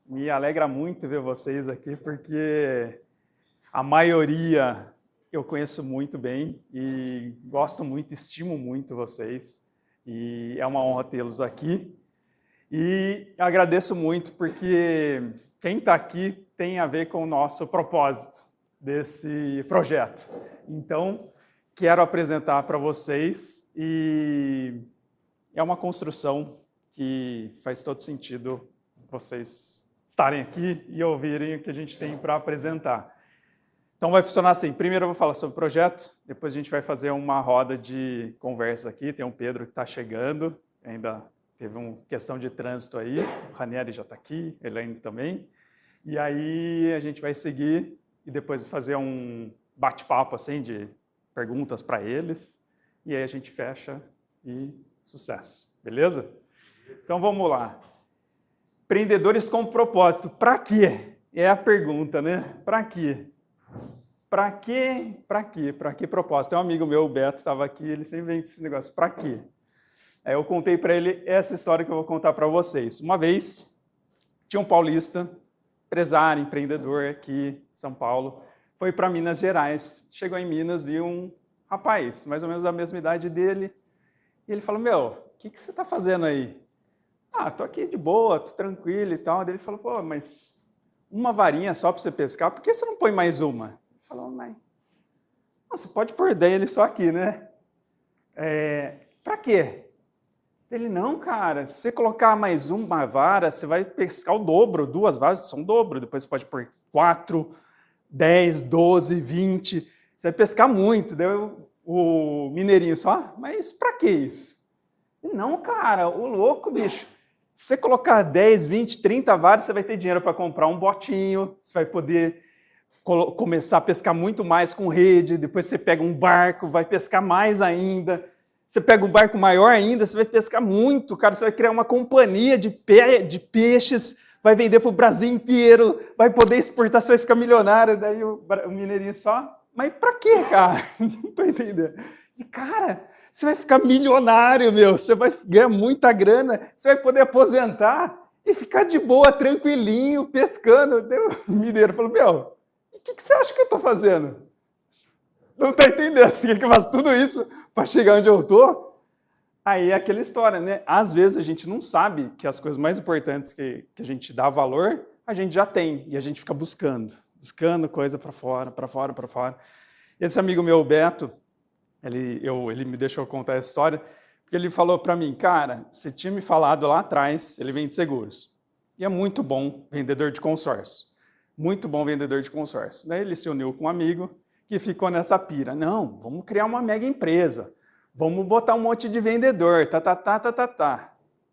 Me alegra muito ver vocês aqui, porque a maioria eu conheço muito bem e gosto muito, estimo muito vocês. E é uma honra tê-los aqui. E agradeço muito porque quem está aqui tem a ver com o nosso propósito desse projeto. Então, quero apresentar para vocês e é uma construção que faz todo sentido vocês estarem aqui e ouvirem o que a gente tem para apresentar. Então vai funcionar assim, primeiro eu vou falar sobre o projeto, depois a gente vai fazer uma roda de conversa aqui, tem o Pedro que está chegando, ainda teve uma questão de trânsito aí, o Ranieri já está aqui, Elaine também, e aí a gente vai seguir e depois fazer um bate-papo assim de perguntas para eles, e aí a gente fecha e sucesso, beleza? Então vamos lá. Empreendedores com propósito. Para quê? É a pergunta, né? Para quê? Para quê? Para quê? Para que propósito? Tem um amigo meu, o Beto, estava aqui, ele sempre vem com esse negócio. Para quê? Aí eu contei para ele essa história que eu vou contar para vocês. Uma vez, tinha um paulista, empresário, empreendedor aqui em São Paulo, foi para Minas Gerais. Chegou em Minas, viu um rapaz, mais ou menos da mesma idade dele, e ele falou, meu, o que você está fazendo aí? Ah, tô aqui de boa, tô tranquilo e tal. Daí ele falou, pô, mas uma varinha só para você pescar, por que você não põe mais uma? Ele falou, mas você pode pôr dele só aqui, né? Para quê? Ele, não, cara, se você colocar mais uma vara, você vai pescar o dobro, 2 varas são o dobro, depois você pode pôr 4, 10, 12, 20, você vai pescar muito. Daí o mineirinho só, mas para que isso? Ele, não, cara, o louco, bicho. Se você colocar 10, 20, 30 varas, você vai ter dinheiro para comprar um botinho, você vai poder começar a pescar muito mais com rede, depois você pega um barco, vai pescar mais ainda, você pega um barco maior ainda, você vai pescar muito, cara, você vai criar uma companhia de peixes, vai vender para o Brasil inteiro, vai poder exportar, você vai ficar milionário. Daí o mineirinho só, mas para quê, cara? Não estou entendendo. E, cara, você vai ficar milionário, meu, você vai ganhar muita grana, você vai poder aposentar e ficar de boa, tranquilinho, pescando. Daí o mineiro falou, meu, o que você acha que eu estou fazendo? Não está entendendo, assim, que eu faço tudo isso para chegar onde eu estou? Aí é aquela história, né? Às vezes a gente não sabe que as coisas mais importantes que a gente dá valor, a gente já tem, e a gente fica buscando coisa para fora, para fora, para fora. Esse amigo meu, Beto, ele me deixou contar essa história, porque ele falou para mim, cara, você tinha me falado lá atrás, ele vende seguros, e é muito bom vendedor de consórcio, muito bom vendedor de consórcio. Daí ele se uniu com um amigo que ficou nessa pira, não, vamos criar uma mega empresa, vamos botar um monte de vendedor,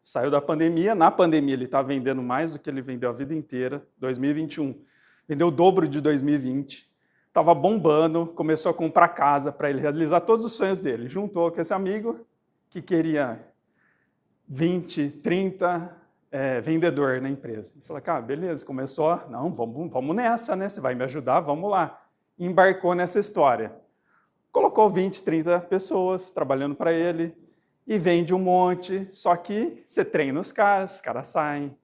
Saiu da pandemia, na pandemia ele está vendendo mais do que ele vendeu a vida inteira, 2021, vendeu o dobro de 2020, estava bombando, começou a comprar casa para ele realizar todos os sonhos dele. Juntou com esse amigo que queria 20, 30 vendedor na empresa. Ele falou, cara, beleza, começou, não, vamos nessa, né? Você vai me ajudar, vamos lá. Embarcou nessa história. Colocou 20, 30 pessoas trabalhando para ele e vende um monte, só que você treina os caras saem.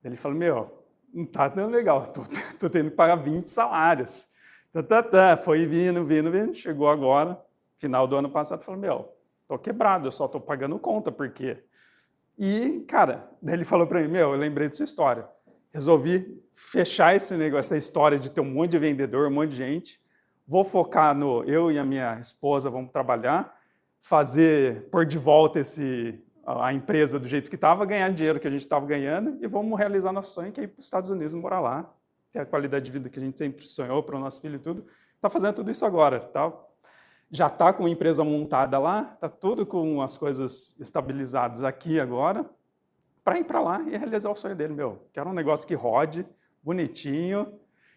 Ele falou, meu, não está tão legal, tô tendo que pagar 20 salários. Foi vindo, chegou agora, final do ano passado, falou, meu, tô quebrado, eu só tô pagando conta, por quê? E, cara, daí ele falou para mim, meu, eu lembrei dessa história, resolvi fechar esse negócio, essa história de ter um monte de vendedor, um monte de gente, vou focar eu e a minha esposa vamos trabalhar, pôr de volta a empresa do jeito que estava, ganhar dinheiro que a gente estava ganhando e vamos realizar nosso sonho, que é ir para os Estados Unidos morar lá, ter a qualidade de vida que a gente sempre sonhou para o nosso filho e tudo, está fazendo tudo isso agora, tá? Já está com uma empresa montada lá, está tudo com as coisas estabilizadas aqui agora, para ir para lá e realizar o sonho dele, meu. Quero um negócio que rode, bonitinho,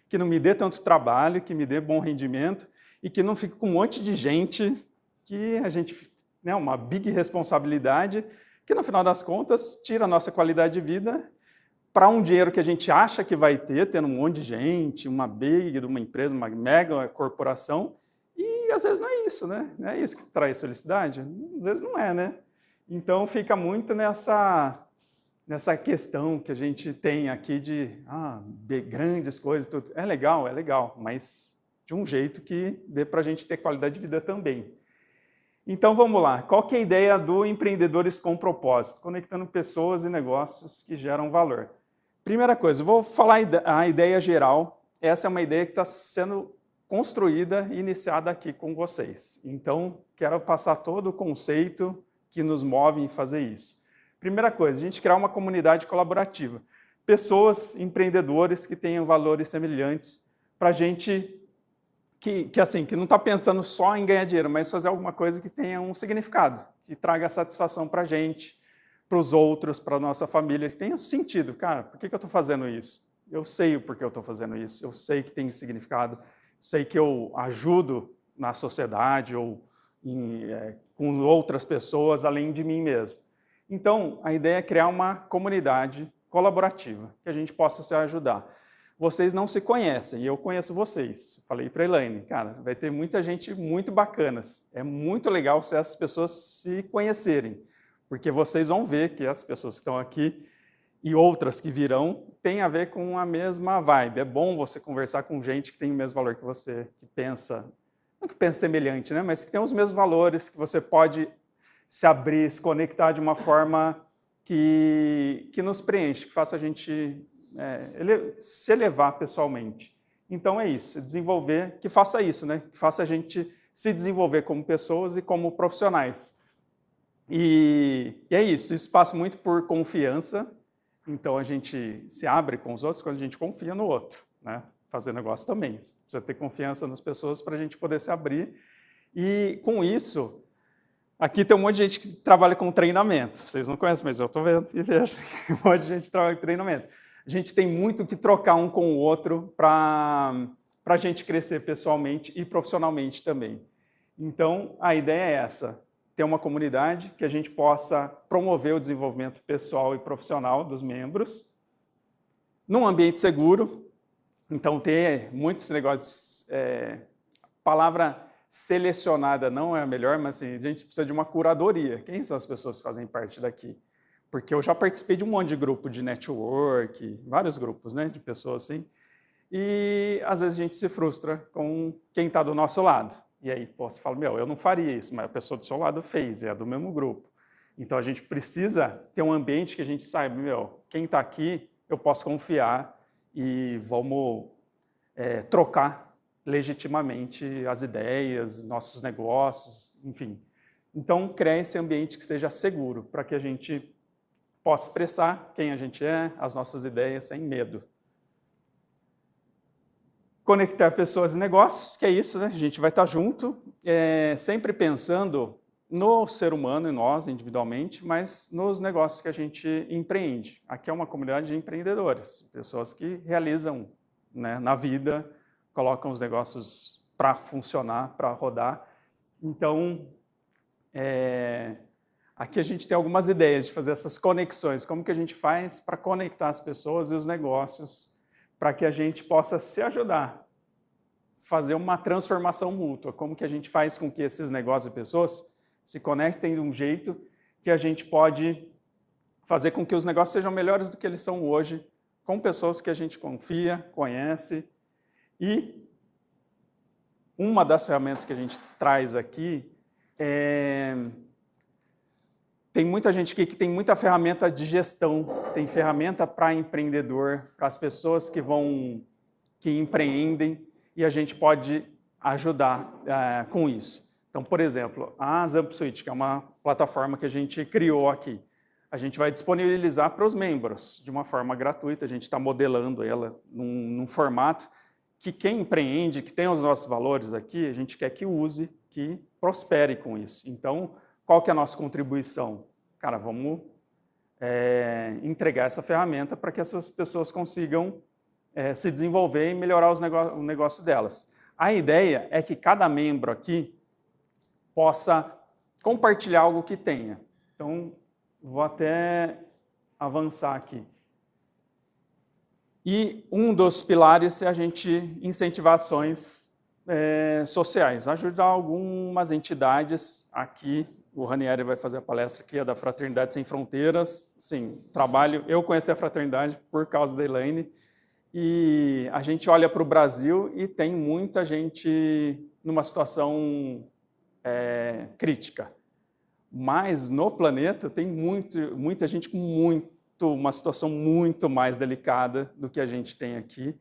que não me dê tanto trabalho, que me dê bom rendimento e que não fique com um monte de gente, que a gente, né, uma big responsabilidade, que no final das contas tira a nossa qualidade de vida para um dinheiro que a gente acha que vai ter, tendo um monte de gente, uma empresa, uma mega corporação, e às vezes não é isso, né? Não é isso que traz felicidade? Às vezes não é, né? Então fica muito nessa questão que a gente tem aqui de grandes coisas, tudo. É legal, mas de um jeito que dê para a gente ter qualidade de vida também. Então vamos lá, qual que é a ideia do Empreendedores com Propósito? Conectando pessoas e negócios que geram valor. Primeira coisa, eu vou falar a ideia geral. Essa é uma ideia que está sendo construída e iniciada aqui com vocês. Então, quero passar todo o conceito que nos move em fazer isso. Primeira coisa, a gente criar uma comunidade colaborativa. Pessoas, empreendedores que tenham valores semelhantes para a gente que não está pensando só em ganhar dinheiro, mas fazer alguma coisa que tenha um significado, que traga satisfação para a gente, para os outros, para a nossa família, que tenha sentido. Cara, por que eu estou fazendo isso? Eu sei o porquê eu estou fazendo isso, eu sei que tem significado, sei que eu ajudo na sociedade ou com outras pessoas além de mim mesmo. Então, a ideia é criar uma comunidade colaborativa, que a gente possa se ajudar. Vocês não se conhecem, e eu conheço vocês. Falei para a Elaine, cara, vai ter muita gente muito bacanas. É muito legal se essas pessoas se conhecerem, porque vocês vão ver que as pessoas que estão aqui e outras que virão têm a ver com a mesma vibe. É bom você conversar com gente que tem o mesmo valor que você, que pensa, não que pensa semelhante, né? Mas que tem os mesmos valores, que você pode se abrir, se conectar de uma forma que nos preenche, que faça a gente se elevar pessoalmente. Então é isso, desenvolver, que faça isso, né? Que faça a gente se desenvolver como pessoas e como profissionais. E é isso passa muito por confiança, então a gente se abre com os outros quando a gente confia no outro, né? Fazer negócio também, precisa ter confiança nas pessoas para a gente poder se abrir. E com isso, aqui tem um monte de gente que trabalha com treinamento, vocês não conhecem, mas eu estou vendo e vejo que um monte de gente trabalha com treinamento. A gente tem muito que trocar um com o outro para a gente crescer pessoalmente e profissionalmente também. Então, a ideia é essa, ter uma comunidade que a gente possa promover o desenvolvimento pessoal e profissional dos membros, num ambiente seguro. Então, ter muitos negócios, palavra selecionada não é a melhor, mas assim, a gente precisa de uma curadoria. Quem são as pessoas que fazem parte daqui? Porque eu já participei de um monte de grupo de network, vários grupos, né, de pessoas assim, e às vezes a gente se frustra com quem está do nosso lado. E aí você fala, eu não faria isso, mas a pessoa do seu lado fez, é do mesmo grupo. Então a gente precisa ter um ambiente que a gente saiba, quem está aqui eu posso confiar e vamos trocar legitimamente as ideias, nossos negócios, enfim. Então, criar esse ambiente que seja seguro, para que a gente possa expressar quem a gente é, as nossas ideias, sem medo. Conectar pessoas e negócios, que é isso, né? A gente vai estar junto, sempre pensando no ser humano e nós, individualmente, mas nos negócios que a gente empreende. Aqui é uma comunidade de empreendedores, pessoas que realizam, né, na vida, colocam os negócios para funcionar, para rodar. Então, aqui a gente tem algumas ideias de fazer essas conexões. Como que a gente faz para conectar as pessoas e os negócios para que a gente possa se ajudar, fazer uma transformação mútua. Como que a gente faz com que esses negócios e pessoas se conectem de um jeito que a gente pode fazer com que os negócios sejam melhores do que eles são hoje, com pessoas que a gente confia, conhece. E uma das ferramentas que a gente traz aqui tem muita gente aqui que tem muita ferramenta de gestão, tem ferramenta para empreendedor, para as pessoas que empreendem, e a gente pode ajudar com isso. Então, por exemplo, a Zampsuite, que é uma plataforma que a gente criou aqui, a gente vai disponibilizar para os membros de uma forma gratuita, a gente está modelando ela num formato que quem empreende, que tem os nossos valores aqui, a gente quer que use, que prospere com isso. Então, qual que é a nossa contribuição? Cara, vamos entregar essa ferramenta para que essas pessoas consigam se desenvolver e melhorar o negócio delas. A ideia é que cada membro aqui possa compartilhar algo que tenha. Então, vou até avançar aqui. E um dos pilares é a gente incentivar ações sociais, ajudar algumas entidades aqui o Ranieri vai fazer a palestra aqui, é da Fraternidade Sem Fronteiras. Sim, eu conheci a fraternidade por causa da Elaine, e a gente olha para o Brasil e tem muita gente numa situação crítica. Mas no planeta tem muita gente com uma situação muito mais delicada do que a gente tem aqui.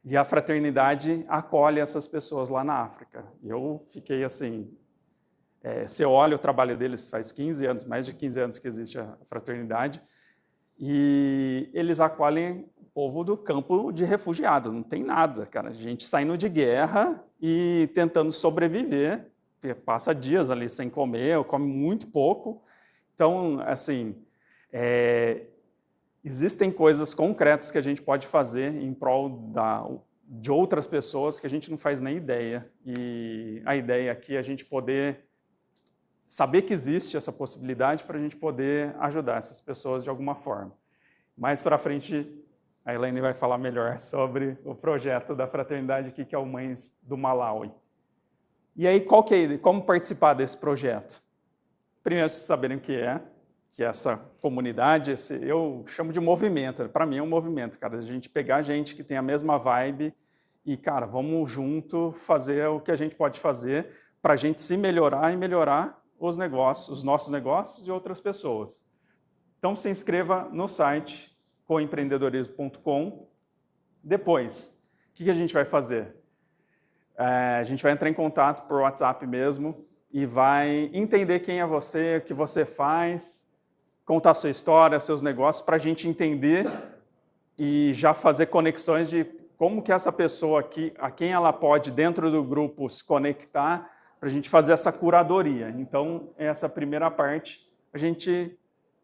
E a fraternidade acolhe essas pessoas lá na África. Eu fiquei assim... você olha o trabalho deles, faz 15 anos, mais de 15 anos que existe a fraternidade, e eles acolhem o povo do campo de refugiado, não tem nada, cara. A gente saindo de guerra e tentando sobreviver, passa dias ali sem comer, ou come muito pouco. Então, assim, existem coisas concretas que a gente pode fazer em prol de outras pessoas que a gente não faz nem ideia. E a ideia aqui é a gente poder saber que existe essa possibilidade para a gente poder ajudar essas pessoas de alguma forma. Mais para frente, a Elaine vai falar melhor sobre o projeto da fraternidade aqui, que é o Mães do Malawi. E aí, como participar desse projeto? Primeiro, vocês saberem o que é essa comunidade, eu chamo de movimento. Para mim é um movimento, cara, a gente pegar gente que tem a mesma vibe e, cara, vamos junto fazer o que a gente pode fazer para a gente se melhorar e melhorar os nossos negócios e outras pessoas. Então, se inscreva no site coempreendedorismo.com. Depois, o que a gente vai fazer? A gente vai entrar em contato por WhatsApp mesmo e vai entender quem é você, o que você faz, contar a sua história, seus negócios, para a gente entender e já fazer conexões de como que essa pessoa aqui, a quem ela pode, dentro do grupo, se conectar, para a gente fazer essa curadoria. Então, essa primeira parte, a gente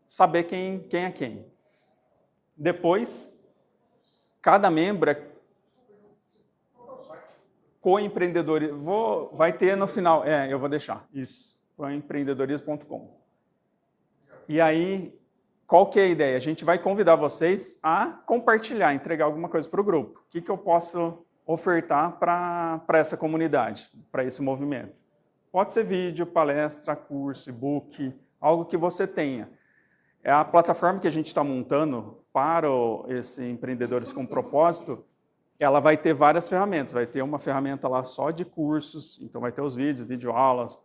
saber quem é quem. Depois, cada membro coempreendedorismo. Vai ter no final. Eu vou deixar. Isso. coempreendedorismo.com. E aí, qual que é a ideia? A gente vai convidar vocês a compartilhar, entregar alguma coisa para o grupo. O que eu posso ofertar para essa comunidade, para esse movimento? Pode ser vídeo, palestra, curso, e-book, algo que você tenha. A plataforma que a gente está montando para esse Empreendedores com Propósito, ela vai ter várias ferramentas. Vai ter uma ferramenta lá só de cursos, então vai ter os vídeos, videoaulas,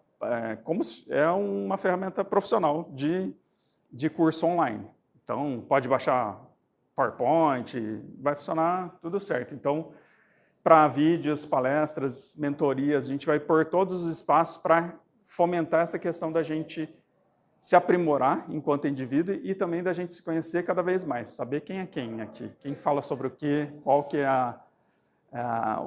é uma ferramenta profissional de curso online. Então, pode baixar PowerPoint, vai funcionar tudo certo. Então, para vídeos, palestras, mentorias, a gente vai pôr todos os espaços para fomentar essa questão da gente se aprimorar enquanto indivíduo e também da gente se conhecer cada vez mais, saber quem é quem aqui, quem fala sobre o quê, qual que é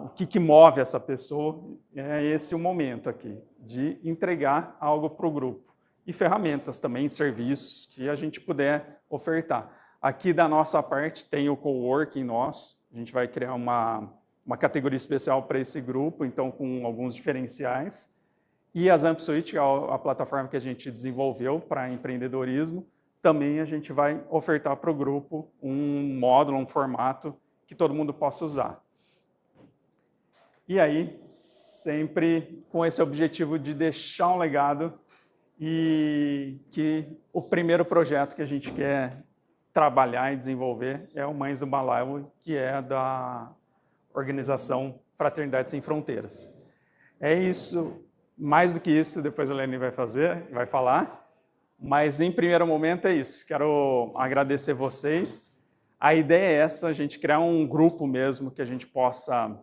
o que move essa pessoa. É esse o momento aqui, de entregar algo para o grupo. E ferramentas também, serviços que a gente puder ofertar. Aqui da nossa parte tem o coworking nosso, a gente vai criar uma categoria especial para esse grupo, então com alguns diferenciais. E a Zamp Suite, a plataforma que a gente desenvolveu para empreendedorismo, também a gente vai ofertar para o grupo um módulo, um formato que todo mundo possa usar. E aí, sempre com esse objetivo de deixar um legado e que o primeiro projeto que a gente quer trabalhar e desenvolver é o Mães do Malawi, que é da organização Fraternidade Sem Fronteiras. É isso. Mais do que isso, depois a Elaine vai falar, mas em primeiro momento é isso. Quero agradecer vocês. A ideia é essa, a gente criar um grupo mesmo que a gente possa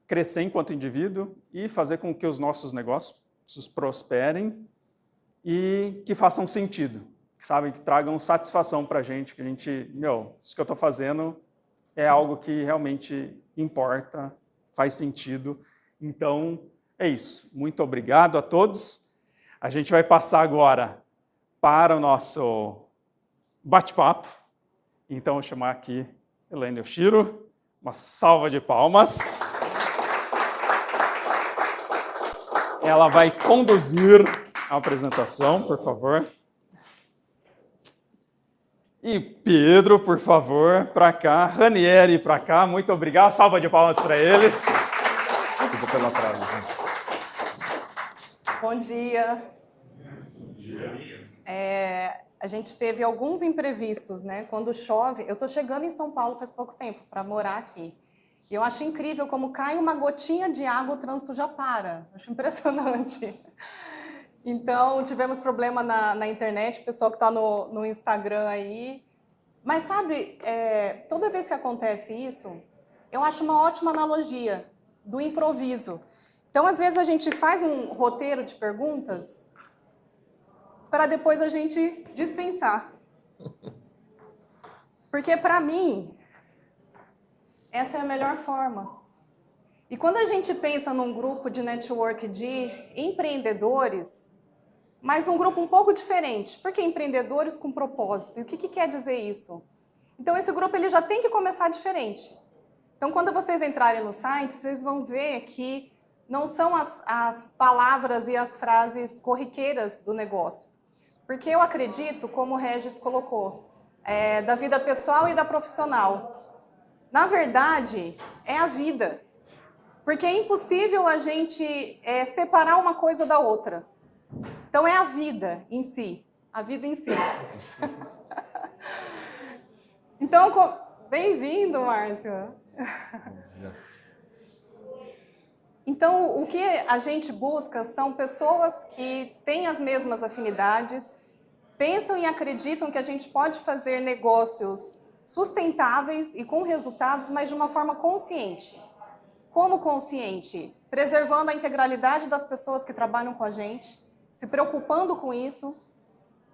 crescer enquanto indivíduo e fazer com que os nossos negócios prosperem e que façam sentido, sabe? Que tragam satisfação para a gente, que a gente, isso que eu estou fazendo é algo que realmente importa, faz sentido. Então, é isso. Muito obrigado a todos. A gente vai passar agora para o nosso bate-papo. Então, eu vou chamar aqui Elaine Yoshiro. Uma salva de palmas. Ela vai conduzir a apresentação, por favor. E Pedro, por favor, para cá. Ranieri, para cá. Muito obrigado. Salva de palmas para eles. Desculpa pelo atraso, gente. Bom dia. a gente teve alguns imprevistos, né? Quando chove, eu estou chegando em São Paulo faz pouco tempo para morar aqui. E eu acho incrível como cai uma gotinha de água, o trânsito já para. Acho impressionante. Então, tivemos problema na internet, o pessoal que está no Instagram aí. Mas sabe, toda vez que acontece isso, eu acho uma ótima analogia do improviso. Então, às vezes a gente faz um roteiro de perguntas para depois a gente dispensar. Porque, para mim, essa é a melhor forma. E quando a gente pensa num grupo de network de empreendedores, mas um grupo um pouco diferente, porque empreendedores com propósito. E o que quer dizer isso? Então, esse grupo ele já tem que começar diferente. Então, quando vocês entrarem no site, vocês vão ver que não são as palavras e as frases corriqueiras do negócio. Porque eu acredito, como o Regis colocou, da vida pessoal e da profissional. Na verdade, é a vida. Porque é impossível a gente separar uma coisa da outra. Então, é a vida em si. A vida em si. Então, bem-vindo, Márcio. Então, o que a gente busca são pessoas que têm as mesmas afinidades, pensam e acreditam que a gente pode fazer negócios sustentáveis e com resultados, mas de uma forma consciente. Como consciente? Preservando a integralidade das pessoas que trabalham com a gente, se preocupando com isso,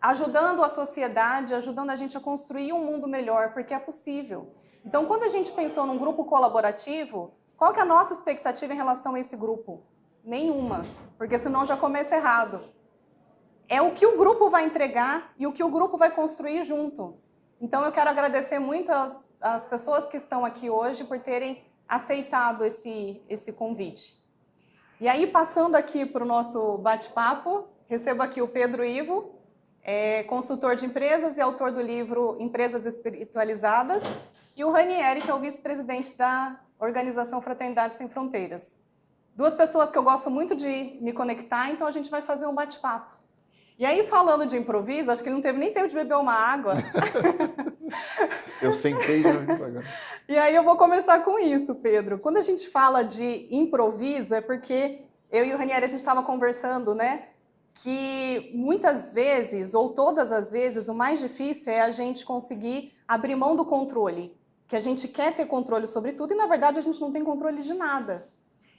ajudando a sociedade, ajudando a gente a construir um mundo melhor, porque é possível. Então, quando a gente pensou num grupo colaborativo, qual que é a nossa expectativa em relação a esse grupo? Nenhuma, porque senão já começa errado. É o que o grupo vai entregar e o que o grupo vai construir junto. Então, eu quero agradecer muito às pessoas que estão aqui hoje por terem aceitado esse convite. E aí, passando aqui para o nosso bate-papo, recebo aqui o Pedro Ivo, consultor de empresas e autor do livro Empresas Espiritualizadas, e o Ranieri, que é o vice-presidente da Organização Fraternidade Sem Fronteiras. Duas pessoas que eu gosto muito de me conectar, então a gente vai fazer um bate-papo. E aí, falando de improviso, acho que ele não teve nem tempo de beber uma água. Eu sentei já devagar. E aí eu vou começar com isso, Pedro. Quando a gente fala de improviso, é porque eu e o Ranieri, a gente estava conversando, né? Que muitas vezes, ou todas as vezes, o mais difícil é a gente conseguir abrir mão do controle. Que a gente quer ter controle sobre tudo e, na verdade, a gente não tem controle de nada.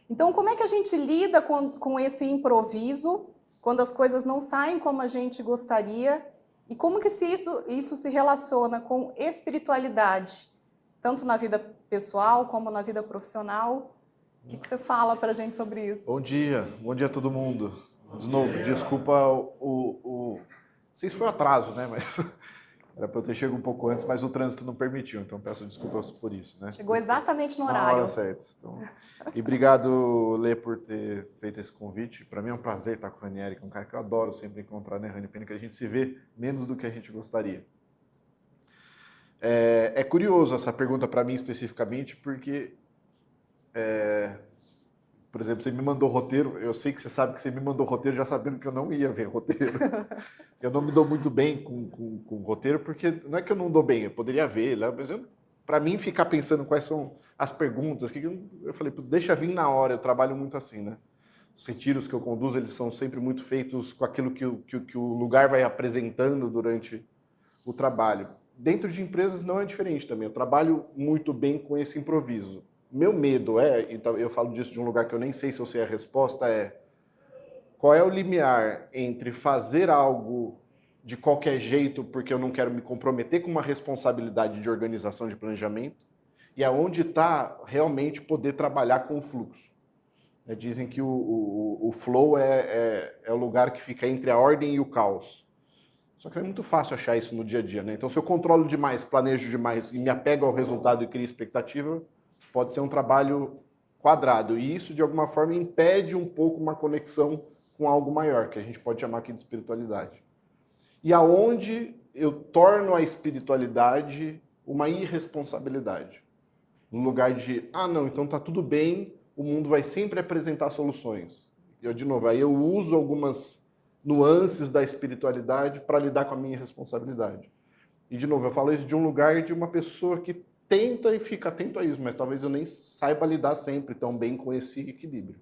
Então, como é que a gente lida com esse improviso quando as coisas não saem como a gente gostaria? E como que isso se relaciona com espiritualidade? Tanto na vida pessoal como na vida profissional. O que você fala para a gente sobre isso? Bom dia a todo mundo. De novo, desculpa não sei se foi atraso, né? Mas era para eu ter chegado um pouco antes, mas o trânsito não permitiu, então peço desculpas por isso, né? Chegou exatamente no horário. Na hora certa. Então, e obrigado, Lê, por ter feito esse convite. Para mim é um prazer estar com o Ranieri, que é um cara que eu adoro sempre encontrar, né, Rani? Pena que a gente se vê menos do que a gente gostaria. É curioso essa pergunta para mim especificamente, porque, por exemplo, você me mandou roteiro, eu sei que você sabe que você me mandou roteiro já sabendo que eu não ia ver roteiro. Eu não me dou muito bem com roteiro, porque não é que eu não dou bem, eu poderia ver, mas para mim ficar pensando quais são as perguntas, eu falei, deixa vir na hora, eu trabalho muito assim, né? Os retiros que eu conduzo, eles são sempre muito feitos com aquilo que o lugar vai apresentando durante o trabalho. Dentro de empresas não é diferente também, eu trabalho muito bem com esse improviso. Meu medo então eu falo disso de um lugar que eu nem sei se eu sei a resposta, qual é o limiar entre fazer algo de qualquer jeito porque eu não quero me comprometer com uma responsabilidade de organização de planejamento e aonde está realmente poder trabalhar com o fluxo. Dizem que o flow é o lugar que fica entre a ordem e o caos. Só que é muito fácil achar isso no dia a dia, né? Então, se eu controlo demais, planejo demais e me apego ao resultado e crio expectativa, pode ser um trabalho quadrado. E isso, de alguma forma, impede um pouco uma conexão com algo maior, que a gente pode chamar aqui de espiritualidade. E aonde eu torno a espiritualidade uma irresponsabilidade. No lugar de, não, então tá tudo bem, o mundo vai sempre apresentar soluções. De novo, aí eu uso algumas nuances da espiritualidade para lidar com a minha responsabilidade. E, de novo, eu falo isso de um lugar de uma pessoa que tenta e fica atento a isso, mas talvez eu nem saiba lidar sempre tão bem com esse equilíbrio.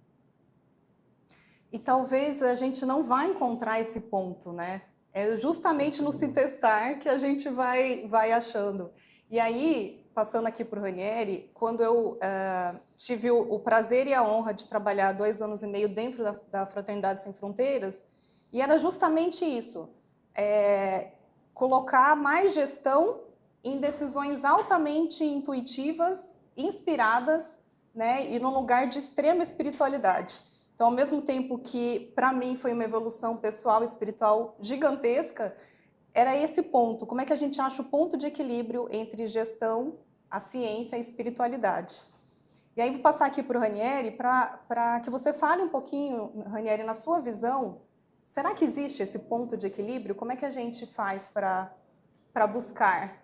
E talvez a gente não vá encontrar esse ponto, né? É justamente no se testar que a gente vai achando. E aí, passando aqui para o Ranieri, quando eu tive o prazer e a honra de trabalhar 2 anos e meio dentro da Fraternidade Sem Fronteiras, e era justamente isso, colocar mais gestão em decisões altamente intuitivas, inspiradas, né, e num lugar de extrema espiritualidade. Então, ao mesmo tempo que, para mim, foi uma evolução pessoal e espiritual gigantesca, era esse ponto. Como é que a gente acha o ponto de equilíbrio entre gestão, a ciência e a espiritualidade? E aí, vou passar aqui para o Ranieri, para que você fale um pouquinho, Ranieri, na sua visão, será que existe esse ponto de equilíbrio? Como é que a gente faz para buscar?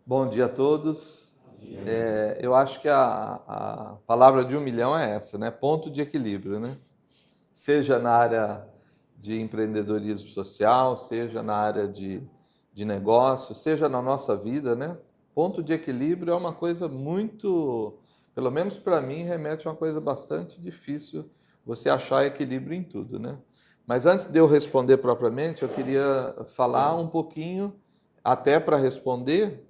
Bom dia a todos. Eu acho que a palavra de 1 milhão é essa, né? Ponto de equilíbrio, né? Seja na área de empreendedorismo social, seja na área de negócio, seja na nossa vida, né? Ponto de equilíbrio é uma coisa muito, pelo menos para mim, remete a uma coisa bastante difícil você achar equilíbrio em tudo, né? Mas antes de eu responder propriamente, eu queria falar um pouquinho, até para responder,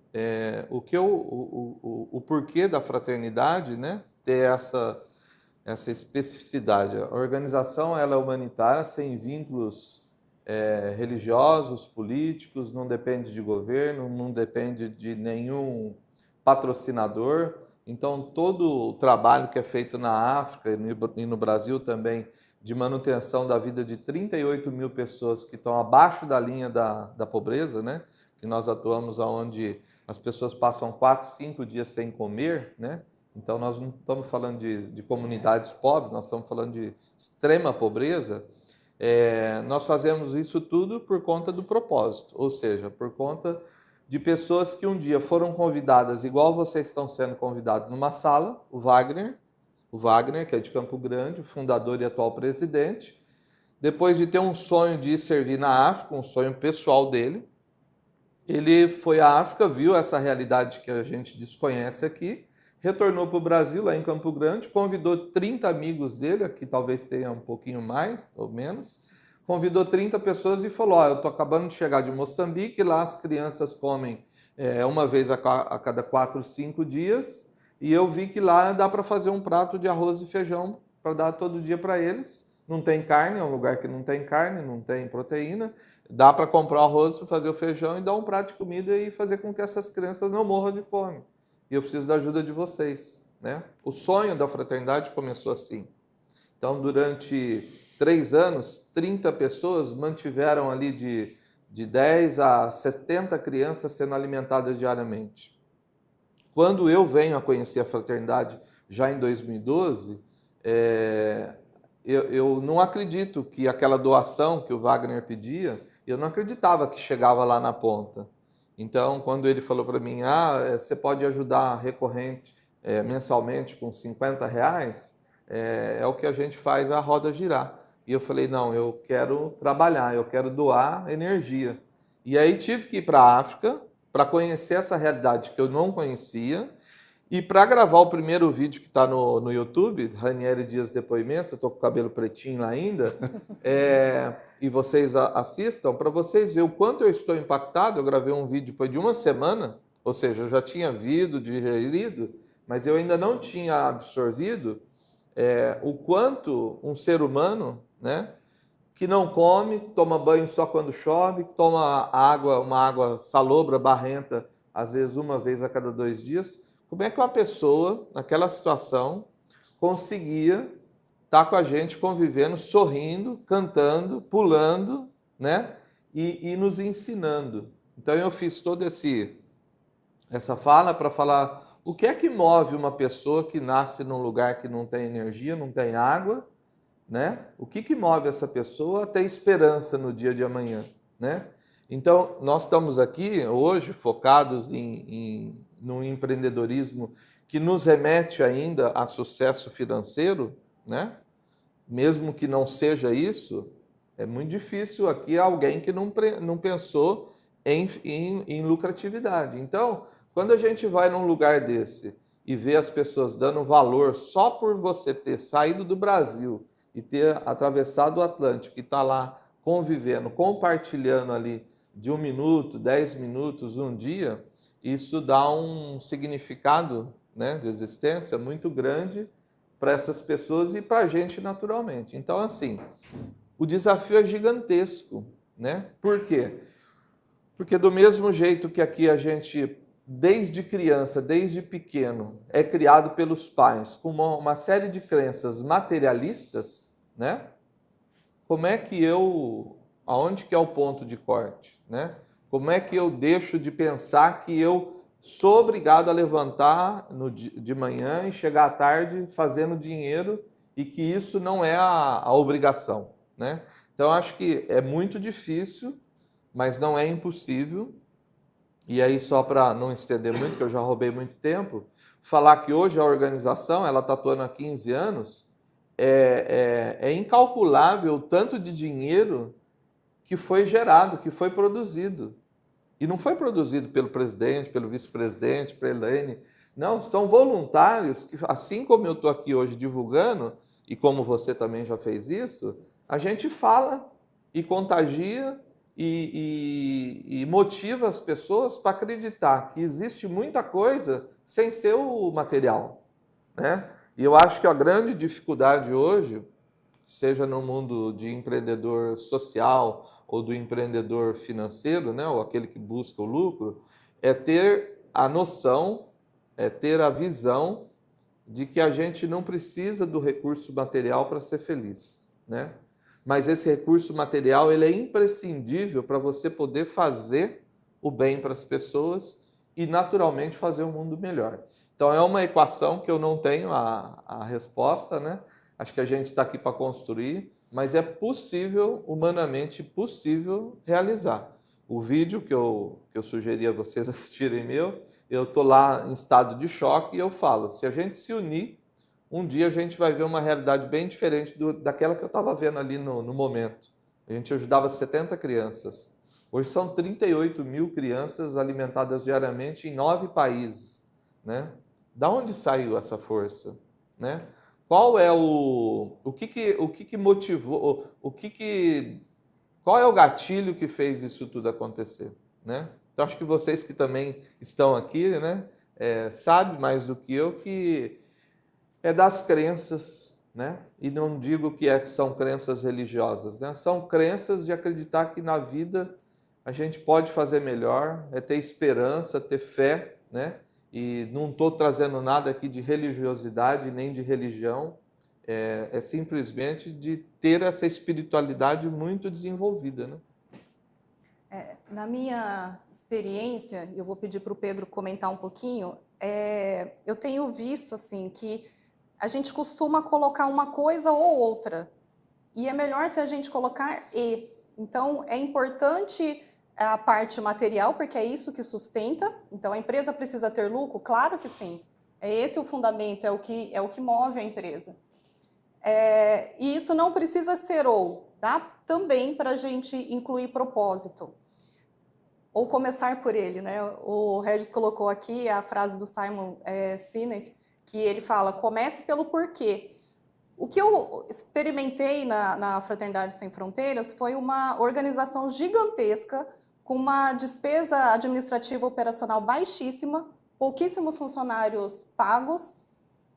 o porquê da fraternidade, né, ter essa especificidade. A organização ela é humanitária, sem vínculos religiosos, políticos, não depende de governo, não depende de nenhum patrocinador. Então, todo o trabalho que é feito na África e no Brasil também, de manutenção da vida de 38 mil pessoas que estão abaixo da linha da pobreza, né, que nós atuamos onde as pessoas passam 4, 5 dias sem comer, né? Então, nós não estamos falando de comunidades pobres, nós estamos falando de extrema pobreza. Nós fazemos isso tudo por conta do propósito, ou seja, por conta de pessoas que um dia foram convidadas, igual vocês estão sendo convidados numa sala, o Wagner, que é de Campo Grande, o fundador e atual presidente, depois de ter um sonho de ir servir na África, um sonho pessoal dele, ele foi à África, viu essa realidade que a gente desconhece aqui, retornou para o Brasil, lá em Campo Grande, convidou 30 amigos dele, aqui talvez tenha um pouquinho mais ou menos, convidou 30 pessoas e falou, eu estou acabando de chegar de Moçambique, lá as crianças comem uma vez a cada 4, 5 dias, e eu vi que lá dá para fazer um prato de arroz e feijão para dar todo dia para eles. Não tem carne, é um lugar que não tem carne, não tem proteína, dá para comprar arroz para fazer o feijão e dar um prato de comida e fazer com que essas crianças não morram de fome. E eu preciso da ajuda de vocês, né? O sonho da fraternidade começou assim. Então, durante 3 anos, 30 pessoas mantiveram ali de 10 a 70 crianças sendo alimentadas diariamente. Quando eu venho a conhecer a fraternidade, já em 2012, eu não acredito que aquela doação que o Wagner pedia, eu não acreditava que chegava lá na ponta. Então, quando ele falou para mim, você pode ajudar recorrente, mensalmente com R$50, é o que a gente faz a roda girar. E eu falei, não, eu quero trabalhar, eu quero doar energia. E aí tive que ir para a África para conhecer essa realidade que eu não conhecia. E para gravar o primeiro vídeo que está no YouTube, Ranieri Dias Depoimento, eu estou com o cabelo pretinho lá ainda, e vocês assistam, para vocês verem o quanto eu estou impactado. Eu gravei um vídeo depois de 1 semana, ou seja, eu já tinha digerido, mas eu ainda não tinha absorvido o quanto um ser humano, né, que não come, toma banho só quando chove, que toma uma água salobra, barrenta, às vezes 1 vez a cada 2 dias, como é que uma pessoa, naquela situação, conseguia estar com a gente convivendo, sorrindo, cantando, pulando, né? E nos ensinando. Então eu fiz toda essa fala para falar o que é que move uma pessoa que nasce num lugar que não tem energia, não tem água, né? O que move essa pessoa a ter esperança no dia de amanhã, né? Então, nós estamos aqui hoje focados num empreendedorismo que nos remete ainda a sucesso financeiro, né? mesmo que não seja isso, é muito difícil aqui alguém que não pensou em lucratividade. Então, quando a gente vai num lugar desse e vê as pessoas dando valor só por você ter saído do Brasil e ter atravessado o Atlântico e estar lá convivendo, compartilhando ali de 1 minuto, 10 minutos, um dia, isso dá um significado, né, de existência muito grande para essas pessoas e para a gente naturalmente. Então, assim, o desafio é gigantesco, né? Por quê? Porque do mesmo jeito que aqui a gente, desde criança, desde pequeno, é criado pelos pais com uma série de crenças materialistas, né? Como é que aonde que é o ponto de corte, né? Como é que eu deixo de pensar que eu sou obrigado a levantar de manhã e chegar à tarde fazendo dinheiro e que isso não é a obrigação, né? Então, acho que é muito difícil, mas não é impossível. E aí, só para não estender muito, que eu já roubei muito tempo, falar que hoje a organização, ela está atuando há 15 anos, é incalculável o tanto de dinheiro que foi gerado, que foi produzido. E não foi produzido pelo presidente, pelo vice-presidente, pela Elaine. Não, são voluntários que, assim como eu estou aqui hoje divulgando, e como você também já fez isso, a gente fala e contagia e motiva as pessoas para acreditar que existe muita coisa sem ser o material, né? E eu acho que a grande dificuldade hoje, seja no mundo de empreendedor social ou do empreendedor financeiro, né, ou aquele que busca o lucro, é ter a noção, é ter a visão de que a gente não precisa do recurso material para ser feliz, né? Mas esse recurso material, ele é imprescindível para você poder fazer o bem para as pessoas e, naturalmente, fazer o mundo melhor. Então, é uma equação que eu não tenho a resposta, né? Acho que a gente está aqui para construir, mas é possível, humanamente possível, realizar. O vídeo que eu sugeri a vocês assistirem eu estou lá em estado de choque e eu falo, se a gente se unir, um dia a gente vai ver uma realidade bem diferente daquela que eu estava vendo ali no momento. A gente ajudava 70 crianças. Hoje são 38 mil crianças alimentadas diariamente em 9 países, né? Da onde saiu essa força, né? Qual é o que motivou, qual é o gatilho que fez isso tudo acontecer, né? Então, acho que vocês que também estão aqui, né, sabem mais do que eu que é das crenças, né? E não digo que são crenças religiosas, né? São crenças de acreditar que na vida a gente pode fazer melhor, é ter esperança, ter fé, né? E não estou trazendo nada aqui de religiosidade nem de religião, é simplesmente de ter essa espiritualidade muito desenvolvida, né? Na minha experiência, eu vou pedir para o Pedro comentar um pouquinho, eu tenho visto assim que a gente costuma colocar uma coisa ou outra, e é melhor se a gente colocar e. Então, é importante a parte material, porque é isso que sustenta. Então, a empresa precisa ter lucro? Claro que sim. É esse o fundamento, é o que move a empresa. E isso não precisa ser ou. Dá também para a gente incluir propósito. Ou começar por ele, né? O Regis colocou aqui a frase do Simon Sinek, que ele fala, comece pelo porquê. O que eu experimentei na Fraternidade Sem Fronteiras foi uma organização gigantesca, com uma despesa administrativa operacional baixíssima, pouquíssimos funcionários pagos,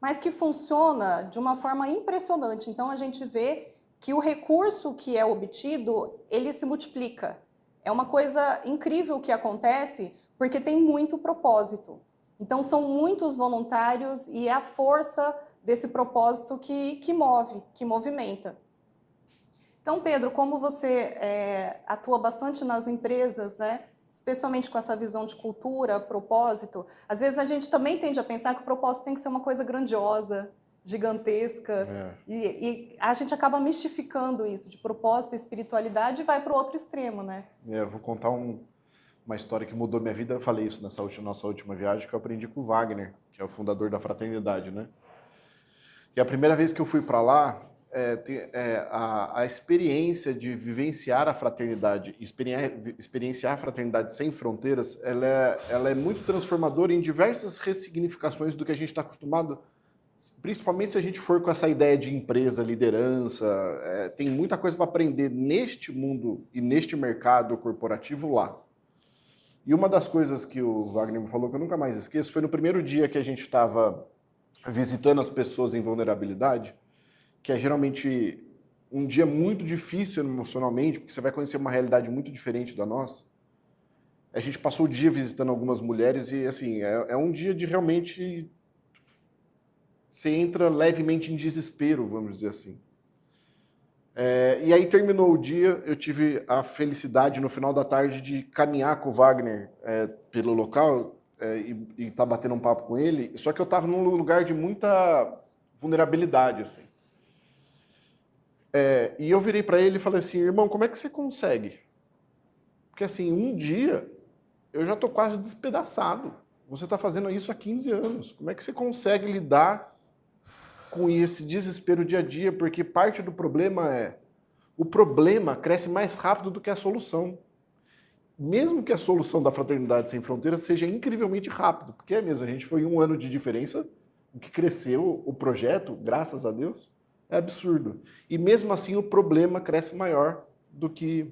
mas que funciona de uma forma impressionante. Então, a gente vê que o recurso que é obtido, ele se multiplica. É uma coisa incrível que acontece, porque tem muito propósito. Então, são muitos voluntários e é a força desse propósito que move, que movimenta. Então, Pedro, como você atua bastante nas empresas, né? Especialmente com essa visão de cultura, propósito, às vezes a gente também tende a pensar que o propósito tem que ser uma coisa grandiosa, gigantesca, e a gente acaba mistificando isso de propósito e espiritualidade e vai para o outro extremo, né? Eu vou contar uma história que mudou minha vida. Eu falei isso nessa nossa última viagem, que eu aprendi com o Wagner, que é o fundador da Fraternidade, né? E a primeira vez que eu fui para lá, a experiência de vivenciar a fraternidade, experienciar a fraternidade sem fronteiras, ela é muito transformadora em diversas ressignificações do que a gente está acostumado, principalmente se a gente for com essa ideia de empresa, liderança. Tem muita coisa para aprender neste mundo e neste mercado corporativo lá. E uma das coisas que o Wagner me falou, que eu nunca mais esqueço, foi no primeiro dia que a gente estava visitando as pessoas em vulnerabilidade, que é geralmente um dia muito difícil emocionalmente, porque você vai conhecer uma realidade muito diferente da nossa. A gente passou o dia visitando algumas mulheres e, assim, é um dia de realmente... Você entra levemente em desespero, vamos dizer assim. E aí terminou o dia, eu tive a felicidade, no final da tarde, de caminhar com o Wagner pelo local e estar batendo um papo com ele, só que eu estava num lugar de muita vulnerabilidade, assim. E eu virei para ele e falei assim, irmão, como é que você consegue? Porque assim, um dia eu já estou quase despedaçado. Você está fazendo isso há 15 anos. Como é que você consegue lidar com esse desespero dia a dia? Porque parte do problema o problema cresce mais rápido do que a solução. Mesmo que a solução da Fraternidade Sem Fronteiras seja incrivelmente rápido, porque é mesmo, a gente foi 1 ano de diferença, o que cresceu o projeto, graças a Deus, é absurdo. E mesmo assim o problema cresce maior do que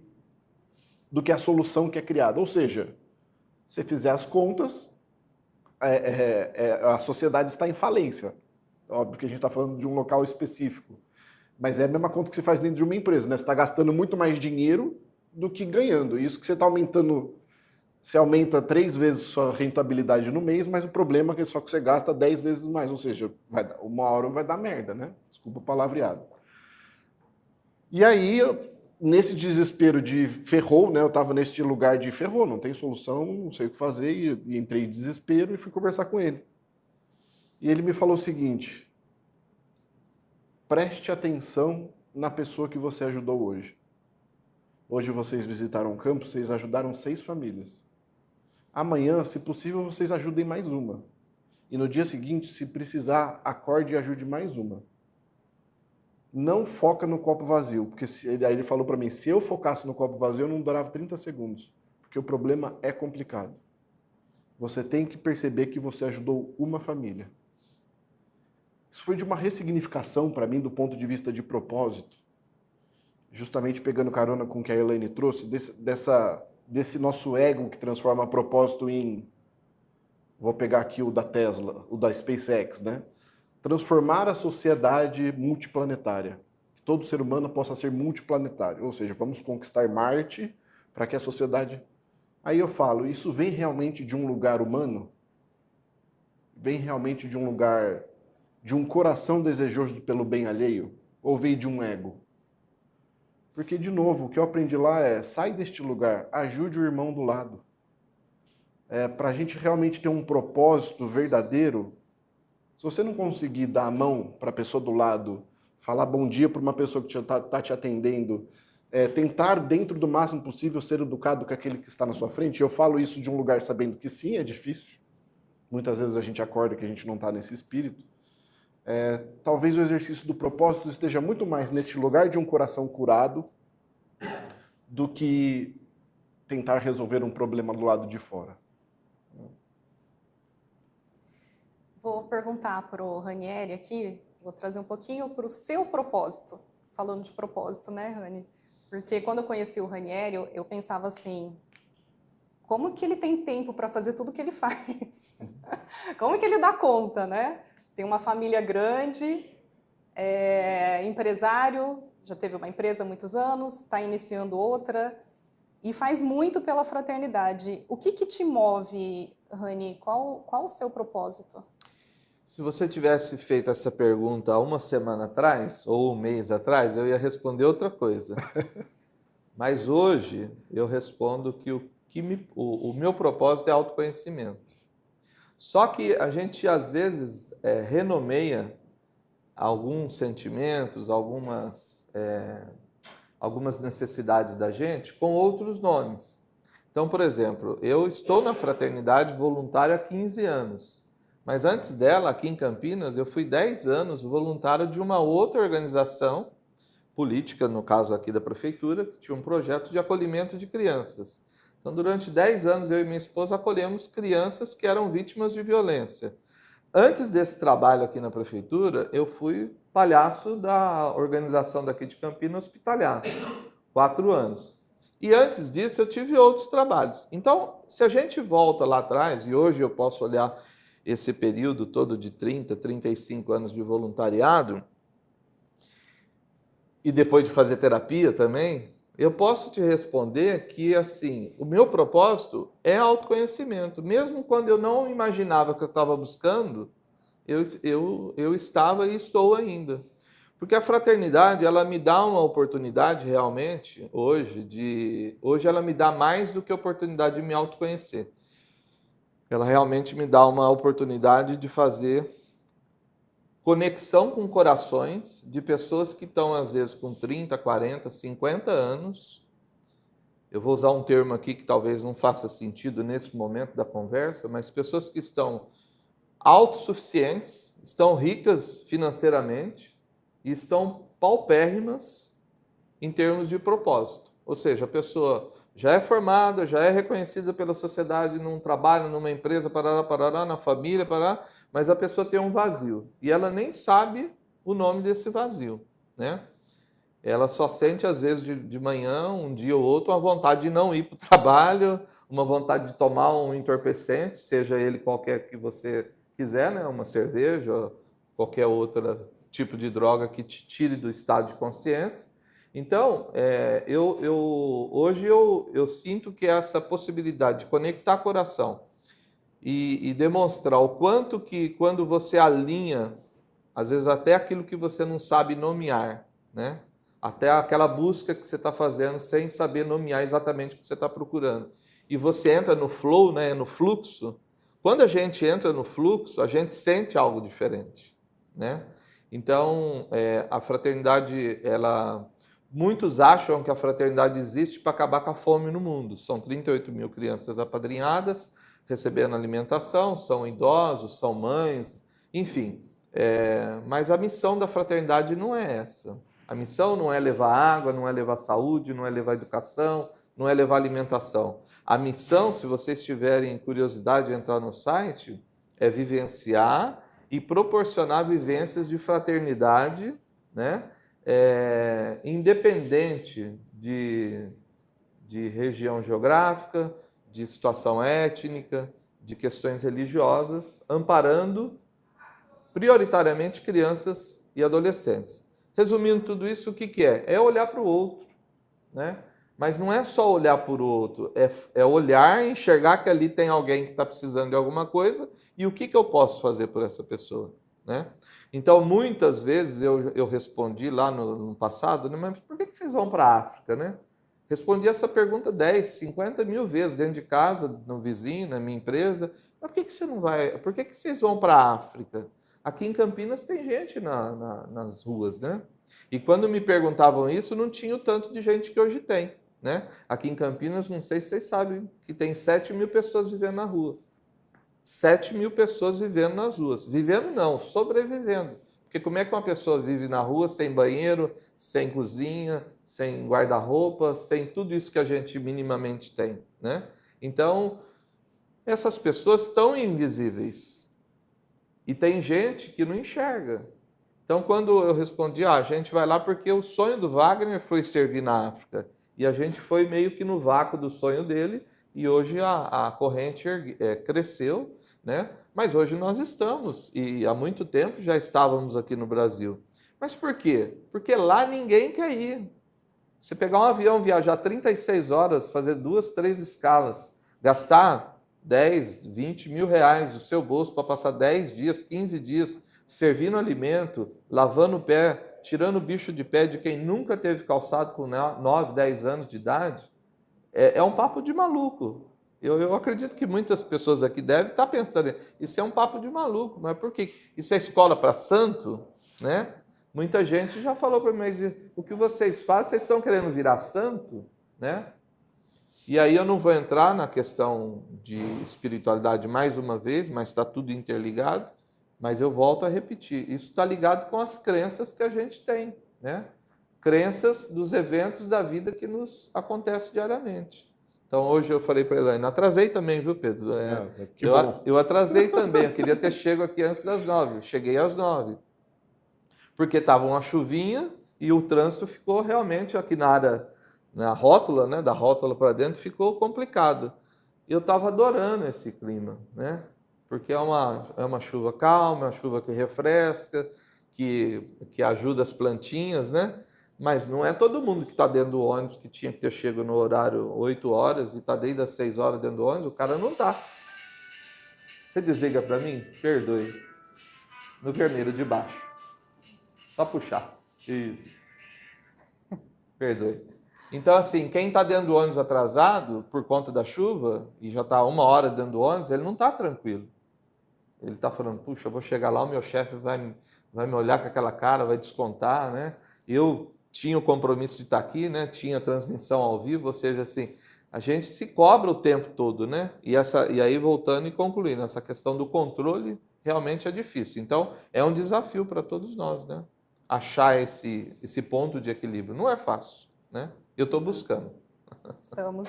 a solução que é criada. Ou seja, se fizer as contas, a sociedade está em falência. Óbvio que a gente está falando de um local específico. Mas é a mesma conta que você faz dentro de uma empresa, né? Você está gastando muito mais dinheiro do que ganhando. Isso que você está aumentando, você aumenta 3 vezes sua rentabilidade no mês, mas o problema é que só que você gasta 10 vezes mais. Ou seja, uma hora vai dar merda, né? Desculpa o palavreado. E aí, nesse desespero de ferrou, né? Eu estava nesse lugar de ferrou, não tem solução, não sei o que fazer, e entrei em desespero e fui conversar com ele. E ele me falou o seguinte: preste atenção na pessoa que você ajudou hoje. Hoje vocês visitaram o campo, vocês ajudaram 6 famílias. Amanhã, se possível, vocês ajudem mais uma. E no dia seguinte, se precisar, acorde e ajude mais uma. Não foca no copo vazio, porque aí ele falou para mim, se eu focasse no copo vazio, eu não durava 30 segundos, porque o problema é complicado. Você tem que perceber que você ajudou uma família. Isso foi de uma ressignificação para mim do ponto de vista de propósito, justamente pegando carona com o que a Elaine trouxe, desse nosso ego que transforma propósito em, vou pegar aqui o da Tesla, o da SpaceX, né? Transformar a sociedade multiplanetária, que todo ser humano possa ser multiplanetário, ou seja, vamos conquistar Marte para que a sociedade... Aí eu falo, isso vem realmente de um lugar humano? Vem realmente de um lugar, de um coração desejoso pelo bem alheio? Ou veio de um ego? Porque, de novo, o que eu aprendi lá sai deste lugar, ajude o irmão do lado. Para a gente realmente ter um propósito verdadeiro, se você não conseguir dar a mão para a pessoa do lado, falar bom dia para uma pessoa que está te atendendo, tentar, dentro do máximo possível, ser educado com aquele que está na sua frente, eu falo isso de um lugar sabendo que sim, é difícil. Muitas vezes a gente acorda que a gente não está nesse espírito. Talvez o exercício do propósito esteja muito mais nesse lugar de um coração curado do que tentar resolver um problema do lado de fora. Vou perguntar para o Ranieri aqui, vou trazer um pouquinho para o seu propósito, falando de propósito, né, Rani? Porque quando eu conheci o Ranieri, eu pensava assim, como que ele tem tempo para fazer tudo que ele faz? Como que ele dá conta, né? Tem uma família grande, empresário, já teve uma empresa há muitos anos, está iniciando outra e faz muito pela fraternidade. O que te move, Rani? Qual o seu propósito? Se você tivesse feito essa pergunta há 1 semana atrás, ou 1 mês atrás, eu ia responder outra coisa. Mas hoje eu respondo que o meu propósito é autoconhecimento. Só que a gente, às vezes, renomeia alguns sentimentos, algumas necessidades da gente com outros nomes. Então, por exemplo, eu estou na fraternidade voluntária há 15 anos. Mas antes dela, aqui em Campinas, eu fui 10 anos voluntário de uma outra organização política, no caso aqui da prefeitura, que tinha um projeto de acolhimento de crianças. Então, durante 10 anos, eu e minha esposa acolhemos crianças que eram vítimas de violência. Antes desse trabalho aqui na prefeitura, eu fui palhaço da organização daqui de Campinas, Hospitalhaço, 4 anos. E antes disso, eu tive outros trabalhos. Então, se a gente volta lá atrás, e hoje eu posso olhar esse período todo de 30, 35 anos de voluntariado, e depois de fazer terapia também, eu posso te responder que, assim, o meu propósito é autoconhecimento. Mesmo quando eu não imaginava que eu estava buscando, eu estava e estou ainda. Porque a fraternidade, ela me dá uma oportunidade realmente, hoje ela me dá mais do que a oportunidade de me autoconhecer. Ela realmente me dá uma oportunidade de fazer conexão com corações de pessoas que estão, às vezes, com 30, 40, 50 anos. Eu vou usar um termo aqui que talvez não faça sentido nesse momento da conversa, mas pessoas que estão autossuficientes, estão ricas financeiramente e estão paupérrimas em termos de propósito. Ou seja, a pessoa já é formada, já é reconhecida pela sociedade, num trabalho, numa empresa, parará, na família, parará, mas a pessoa tem um vazio. E ela nem sabe o nome desse vazio, né? Ela só sente, às vezes, de manhã, um dia ou outro, uma vontade de não ir para o trabalho, uma vontade de tomar um entorpecente, seja ele qualquer que você quiser, né? Uma cerveja, qualquer outro tipo de droga que te tire do estado de consciência. Então, hoje eu sinto que essa possibilidade de conectar coração e demonstrar o quanto que, quando você alinha, às vezes até aquilo que você não sabe nomear, né? Até aquela busca que você está fazendo sem saber nomear exatamente o que você está procurando. E você entra no flow, né? No fluxo. Quando a gente entra no fluxo, a gente sente algo diferente, né? Então, a fraternidade, muitos acham que a fraternidade existe para acabar com a fome no mundo. São 38 mil crianças apadrinhadas, recebendo alimentação, são idosos, são mães, enfim. Mas a missão da fraternidade não é essa. A missão não é levar água, não é levar saúde, não é levar educação, não é levar alimentação. A missão, se vocês tiverem curiosidade de entrar no site, é vivenciar e proporcionar vivências de fraternidade, né? Independente de região geográfica, de situação étnica, de questões religiosas, amparando prioritariamente crianças e adolescentes. Resumindo tudo isso, o que é? É olhar para o outro, né? Mas não é só olhar para o outro, é olhar e enxergar que ali tem alguém que está precisando de alguma coisa e o que eu posso fazer por essa pessoa, né? Então, muitas vezes eu respondi lá no passado, né? Mas por que vocês vão para a África, né? Respondi essa pergunta 10, 50 mil vezes dentro de casa, no vizinho, na minha empresa. Mas por que você não vai? Por que vocês vão para a África? Aqui em Campinas tem gente nas ruas, né? E quando me perguntavam isso, não tinha o tanto de gente que hoje tem, né? Aqui em Campinas, não sei se vocês sabem, que tem 7 mil pessoas vivendo na rua. 7 mil pessoas vivendo nas ruas. Vivendo não, sobrevivendo. Porque como é que uma pessoa vive na rua sem banheiro, sem cozinha, sem guarda-roupa, sem tudo isso que a gente minimamente tem, né? Então, essas pessoas estão invisíveis. E tem gente que não enxerga. Então, quando eu respondi, a gente vai lá porque o sonho do Wagner foi servir na África. E a gente foi meio que no vácuo do sonho dele, e hoje a corrente cresceu, né? Mas hoje nós estamos, e há muito tempo já estávamos aqui no Brasil. Mas por quê? Porque lá ninguém quer ir. Você pegar um avião, viajar 36 horas, fazer 2, 3 escalas, gastar 10, 20 mil reais do seu bolso para passar 10 dias, 15 dias servindo alimento, lavando o pé, tirando o bicho de pé de quem nunca teve calçado com 9, 10 anos de idade, é um papo de maluco. Eu acredito que muitas pessoas aqui devem estar pensando, isso é um papo de maluco, mas por quê? Isso é escola para santo, né? Muita gente já falou para mim, mas o que vocês fazem, vocês estão querendo virar santo, né? E aí eu não vou entrar na questão de espiritualidade mais uma vez, mas está tudo interligado. Mas eu volto a repetir, isso está ligado com as crenças que a gente tem, né? Crenças dos eventos da vida que nos acontecem diariamente. Então hoje eu falei para a Elaine, atrasei também, viu, Pedro? Eu atrasei também, eu queria ter chego aqui antes das 9, cheguei às 9. Porque estava uma chuvinha e o trânsito ficou realmente aqui na área, na rótula, né, da rótula para dentro, ficou complicado. Eu estava adorando esse clima, né? Porque é uma chuva calma, é uma chuva que refresca, que ajuda as plantinhas, né? Mas não é todo mundo que está dentro do ônibus que tinha que ter chego no horário 8 horas e está desde as 6 horas dentro do ônibus, o cara não está. Você desliga para mim? Perdoe. No vermelho de baixo. Só puxar. Isso. Perdoe. Então, assim, quem está dentro do ônibus atrasado por conta da chuva e já está 1 hora dentro do ônibus, ele não está tranquilo. Ele está falando, puxa, eu vou chegar lá, o meu chefe vai me olhar com aquela cara, vai descontar, né? Eu tinha o compromisso de estar aqui, né? Tinha transmissão ao vivo, ou seja, assim, a gente se cobra o tempo todo, né? E aí, voltando e concluindo, essa questão do controle realmente é difícil. Então, é um desafio para todos nós, né? Achar esse ponto de equilíbrio. Não é fácil, né? Eu estou buscando. Estamos.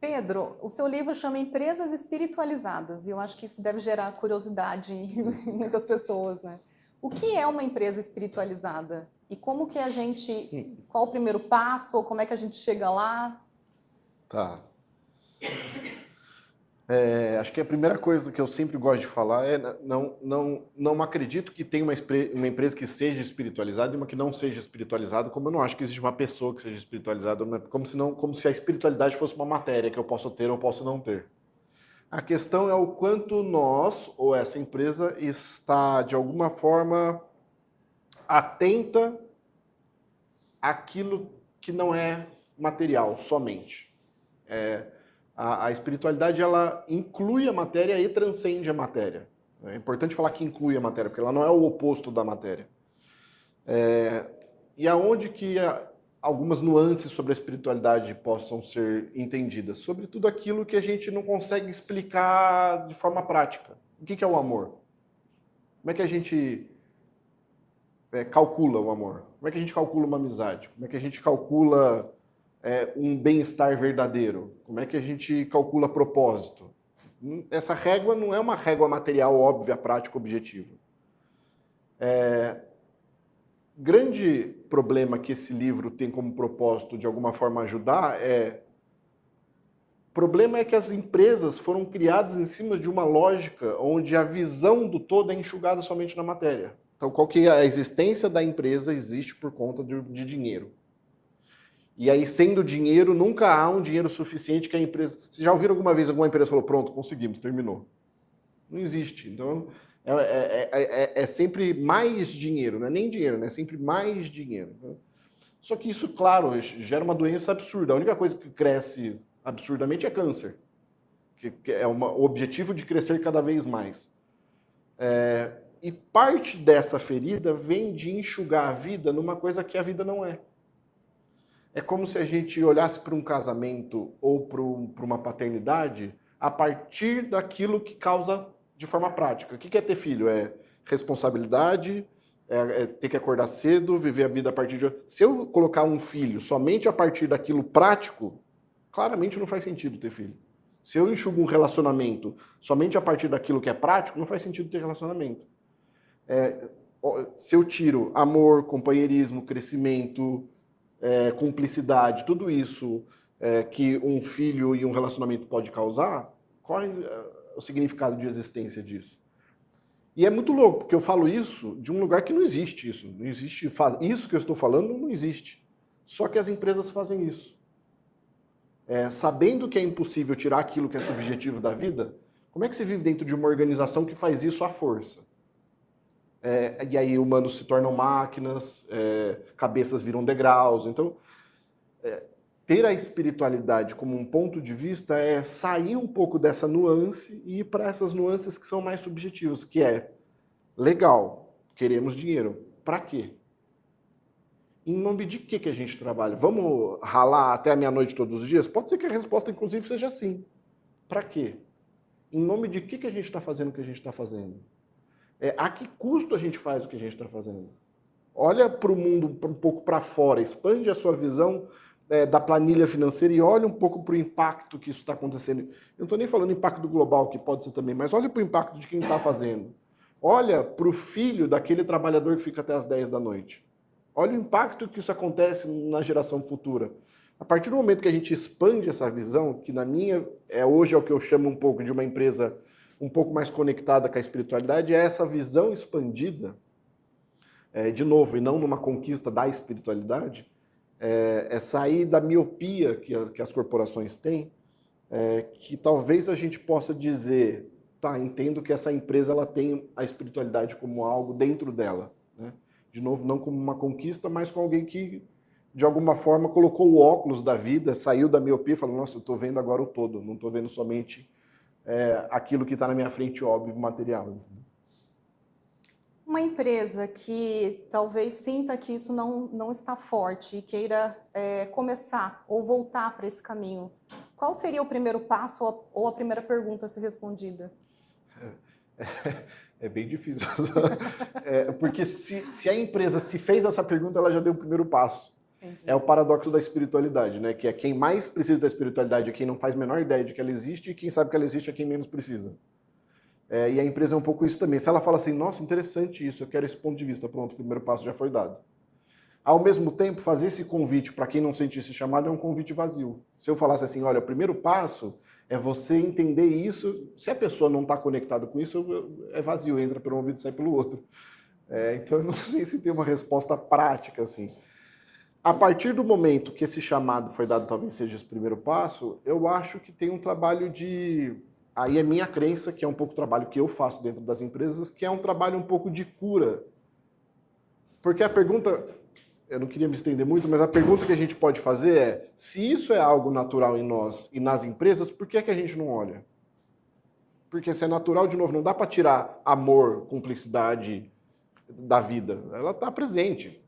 Pedro, o seu livro chama Empresas Espiritualizadas, e eu acho que isso deve gerar curiosidade em muitas pessoas, né? O que é uma empresa espiritualizada? E como que a gente... Qual o primeiro passo? Ou como é que a gente chega lá? Tá. Acho que a primeira coisa que eu sempre gosto de falar é não acredito que tenha uma empresa que seja espiritualizada e uma que não seja espiritualizada, como eu não acho que existe uma pessoa que seja espiritualizada, como se a espiritualidade fosse uma matéria que eu posso ter ou posso não ter. A questão é o quanto nós, ou essa empresa, está, de alguma forma, atenta àquilo que não é material somente. A espiritualidade, ela inclui a matéria e transcende a matéria. É importante falar que inclui a matéria, porque ela não é o oposto da matéria. E aonde que algumas nuances sobre a espiritualidade possam ser entendidas? Sobre tudo aquilo que a gente não consegue explicar de forma prática. O que é o amor? Como é que a gente calcula o amor? Como é que a gente calcula uma amizade? Como é que a gente calcula um bem-estar verdadeiro? Como é que a gente calcula propósito? Essa régua não é uma régua material óbvia, prática, objetiva. Grande problema que esse livro tem como propósito de alguma forma ajudar o problema é que as empresas foram criadas em cima de uma lógica onde a visão do todo é enxugada somente na matéria. Então, qual que é a existência da empresa existe por conta de dinheiro. E aí, sendo dinheiro, nunca há um dinheiro suficiente que a empresa... Vocês já ouviram alguma vez alguma empresa falou, pronto, conseguimos, terminou? Não existe. Então, é sempre mais dinheiro, não é nem dinheiro, né? É sempre mais dinheiro. Só que isso, claro, gera uma doença absurda. A única coisa que cresce absurdamente é câncer, que é o objetivo de crescer cada vez mais. E parte dessa ferida vem de enxugar a vida numa coisa que a vida não é. É como se a gente olhasse para um casamento ou para uma paternidade a partir daquilo que causa de forma prática. O que é ter filho? É responsabilidade, é ter que acordar cedo, viver a vida a partir de... Se eu colocar um filho somente a partir daquilo prático, claramente não faz sentido ter filho. Se eu enxugo um relacionamento somente a partir daquilo que é prático, não faz sentido ter relacionamento. Se eu tiro amor, companheirismo, crescimento... cumplicidade, tudo isso que um filho e um relacionamento pode causar, qual é o significado de existência disso? E é muito louco, porque eu falo isso de um lugar que não existe isso. Não existe, isso que eu estou falando não existe. Só que as empresas fazem isso. Sabendo que é impossível tirar aquilo que é subjetivo da vida, como é que você vive dentro de uma organização que faz isso à força? E aí humanos se tornam máquinas, cabeças viram degraus. Então, ter a espiritualidade como um ponto de vista é sair um pouco dessa nuance e ir para essas nuances que são mais subjetivas, que é legal, queremos dinheiro. Para quê? Em nome de que a gente trabalha? Vamos ralar até a meia-noite todos os dias? Pode ser que a resposta, inclusive, seja sim. Para quê? Em nome de que a gente está fazendo o que a gente está fazendo? A que custo a gente faz o que a gente está fazendo? Olha para o mundo um pouco para fora, expande a sua visão da planilha financeira e olha um pouco para o impacto que isso está acontecendo. Eu não estou nem falando impacto global, que pode ser também, mas olha para o impacto de quem está fazendo. Olha para o filho daquele trabalhador que fica até as 10 da noite. Olha o impacto que isso acontece na geração futura. A partir do momento que a gente expande essa visão, que na minha hoje é o que eu chamo um pouco de uma empresa um pouco mais conectada com a espiritualidade, é essa visão expandida, de novo, e não numa conquista da espiritualidade, sair da miopia que as corporações têm, que talvez a gente possa dizer, tá, entendo que essa empresa ela tem a espiritualidade como algo dentro dela, né? De novo, não como uma conquista, mas com alguém que, de alguma forma, colocou o óculos da vida, saiu da miopia e falou, nossa, eu estou vendo agora o todo, não estou vendo somente aquilo que está na minha frente, óbvio, material. Uma empresa que talvez sinta que isso não está forte e queira começar ou voltar para esse caminho, qual seria o primeiro passo ou a primeira pergunta a ser respondida? É bem difícil. Porque se a empresa se fez essa pergunta, ela já deu o primeiro passo. Entendi. É o paradoxo da espiritualidade, né? Que é quem mais precisa da espiritualidade é quem não faz a menor ideia de que ela existe, e quem sabe que ela existe é quem menos precisa. E a empresa é um pouco isso também. Se ela fala assim, nossa, interessante isso, eu quero esse ponto de vista, pronto, o primeiro passo já foi dado. Ao mesmo tempo, fazer esse convite para quem não sente esse chamado é um convite vazio. Se eu falasse assim, olha, o primeiro passo é você entender isso, se a pessoa não está conectada com isso, é vazio, entra por um ouvido e sai pelo outro. Então, eu não sei se tem uma resposta prática, assim. A partir do momento que esse chamado foi dado, talvez seja esse primeiro passo, eu acho que tem um trabalho de... Aí é minha crença, que é um pouco o trabalho que eu faço dentro das empresas, que é um trabalho um pouco de cura. Porque a pergunta... Eu não queria me estender muito, mas a pergunta que a gente pode fazer é, se isso é algo natural em nós e nas empresas, por que a gente não olha? Porque se é natural, de novo, não dá para tirar amor, cumplicidade da vida. Ela está presente.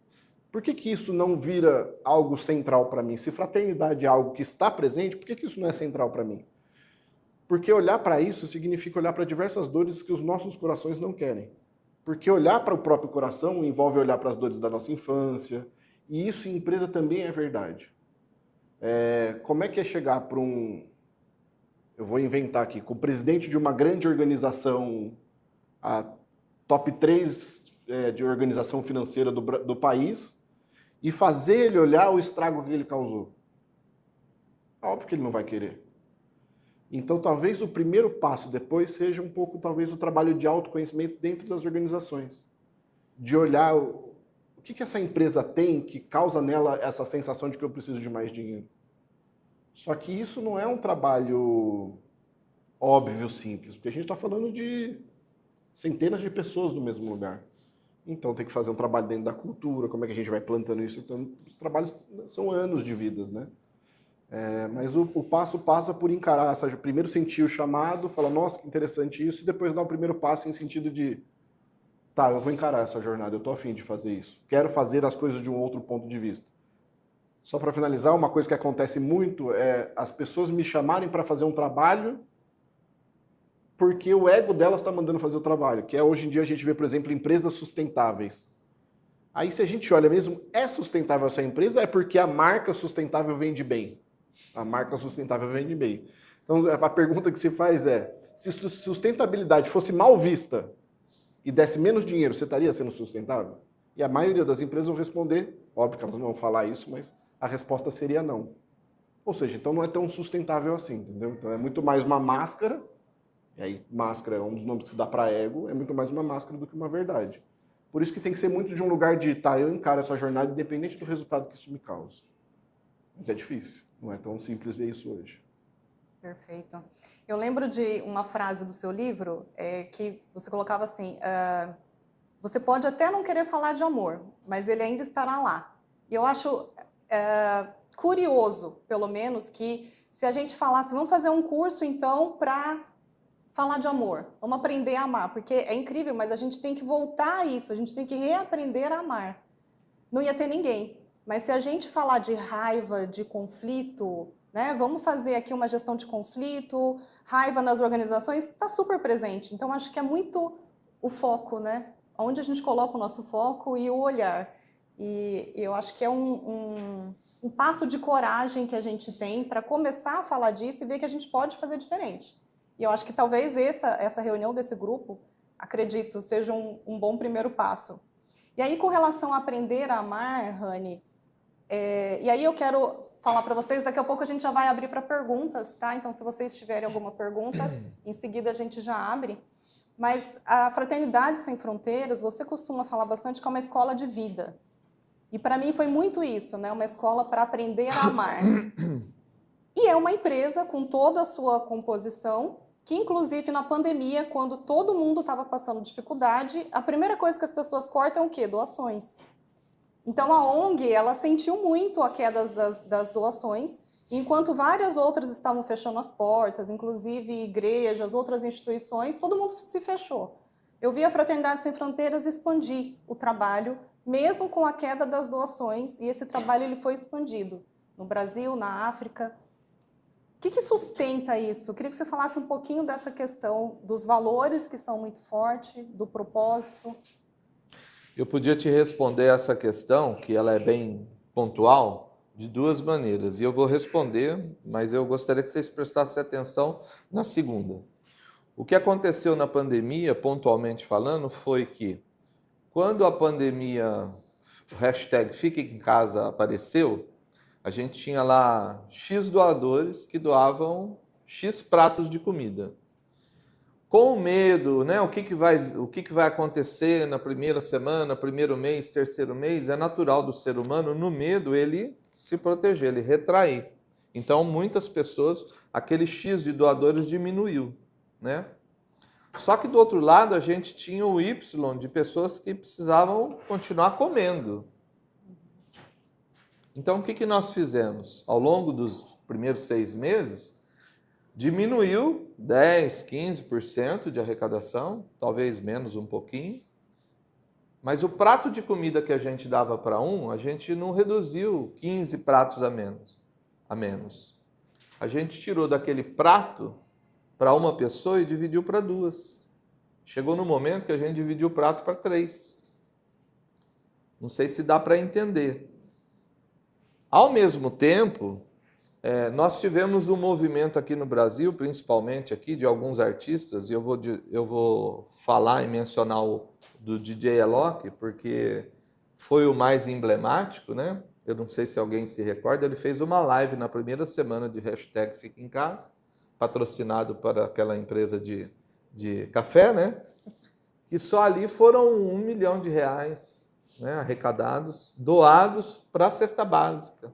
Por que isso não vira algo central para mim? Se fraternidade é algo que está presente, por que isso não é central para mim? Porque olhar para isso significa olhar para diversas dores que os nossos corações não querem. Porque olhar para o próprio coração envolve olhar para as dores da nossa infância, e isso em empresa também é verdade. Como é que é chegar para eu vou inventar aqui, com o presidente de uma grande organização, a top 3 de organização financeira do país, e fazer ele olhar o estrago que ele causou? Óbvio que ele não vai querer. Então, talvez o primeiro passo depois seja um pouco, talvez, o trabalho de autoconhecimento dentro das organizações. De olhar o que essa empresa tem que causa nela essa sensação de que eu preciso de mais dinheiro. Só que isso não é um trabalho óbvio, simples, porque a gente está falando de centenas de pessoas no mesmo lugar. Então, tem que fazer um trabalho dentro da cultura, como é que a gente vai plantando isso. Então, os trabalhos são anos de vidas, né? Mas o passo passa por encarar, primeiro sentir o chamado, falar, nossa, que interessante isso, e depois dar o primeiro passo em sentido de, tá, eu vou encarar essa jornada, eu tô a fim de fazer isso, quero fazer as coisas de um outro ponto de vista. Só para finalizar, uma coisa que acontece muito é as pessoas me chamarem para fazer um trabalho porque o ego delas está mandando fazer o trabalho, que hoje em dia a gente vê, por exemplo, empresas sustentáveis. Aí se a gente olha mesmo, é sustentável essa empresa, é porque a marca sustentável vende bem. A marca sustentável vende bem. Então, a pergunta que se faz é, se sustentabilidade fosse mal vista e desse menos dinheiro, você estaria sendo sustentável? E a maioria das empresas vão responder, óbvio que elas não vão falar isso, mas a resposta seria não. Ou seja, então não é tão sustentável assim, entendeu? Então é muito mais uma máscara, e aí máscara é um dos nomes que se dá para ego, é muito mais uma máscara do que uma verdade. Por isso que tem que ser muito de um lugar de, tá, eu encaro essa jornada independente do resultado que isso me causa. Mas é difícil. Não é tão simples ver isso hoje. Perfeito. Eu lembro de uma frase do seu livro que você colocava assim, você pode até não querer falar de amor, mas ele ainda estará lá. E eu acho curioso, pelo menos, que se a gente falasse, vamos fazer um curso então para falar de amor, vamos aprender a amar, porque é incrível, mas a gente tem que voltar a isso, a gente tem que reaprender a amar. Não ia ter ninguém. Mas se a gente falar de raiva, de conflito, né, vamos fazer aqui uma gestão de conflito, raiva nas organizações, está super presente. Então, acho que é muito o foco, né? Onde a gente coloca o nosso foco e o olhar. E eu acho que é um passo de coragem que a gente tem para começar a falar disso e ver que a gente pode fazer diferente. E eu acho que talvez essa reunião desse grupo, acredito, seja um bom primeiro passo. E aí, com relação a aprender a amar, Rani, e aí eu quero falar para vocês, daqui a pouco a gente já vai abrir para perguntas, tá? Então, se vocês tiverem alguma pergunta, em seguida a gente já abre. Mas a Fraternidade Sem Fronteiras, você costuma falar bastante que é uma escola de vida. E para mim foi muito isso, né? Uma escola para aprender a amar. E é uma empresa com toda a sua composição, que inclusive na pandemia, quando todo mundo estava passando dificuldade, a primeira coisa que as pessoas cortam é o quê? Doações. Então a ONG, ela sentiu muito a queda das doações, enquanto várias outras estavam fechando as portas, inclusive igrejas, outras instituições, todo mundo se fechou. Eu vi a Fraternidade Sem Fronteiras expandir o trabalho, mesmo com a queda das doações, e esse trabalho ele foi expandido no Brasil, na África. O que sustenta isso? Eu queria que você falasse um pouquinho dessa questão dos valores que são muito fortes, do propósito. Eu podia te responder essa questão, que ela é bem pontual, de duas maneiras. E eu vou responder, mas eu gostaria que vocês prestassem atenção na segunda. O que aconteceu na pandemia, pontualmente falando, foi que quando a pandemia, o hashtag Fique em Casa apareceu, a gente tinha lá X doadores que doavam X pratos de comida. Com o medo, né? O que vai acontecer na primeira semana, primeiro mês, terceiro mês, é natural do ser humano, no medo, ele se proteger, ele retrair. Então, muitas pessoas, aquele X de doadores diminuiu, né? Só que do outro lado, a gente tinha o Y de pessoas que precisavam continuar comendo. Então, o que nós fizemos? Ao longo dos primeiros 6 meses, diminuiu 10%, 15% de arrecadação, talvez menos um pouquinho, mas o prato de comida que a gente dava para a gente não reduziu 15 pratos a menos. A gente tirou daquele prato para uma pessoa e dividiu para 2. Chegou no momento que a gente dividiu o prato para 3. Não sei se dá para entender. Ao mesmo tempo, nós tivemos um movimento aqui no Brasil, principalmente aqui, de alguns artistas, e eu vou falar e mencionar o do DJ Alok, porque foi o mais emblemático, né? Eu não sei se alguém se recorda, ele fez uma live na primeira semana de hashtag Fica em Casa, patrocinado para aquela empresa de café, né? Que só ali foram R$1 milhão, né, arrecadados, doados para a cesta básica.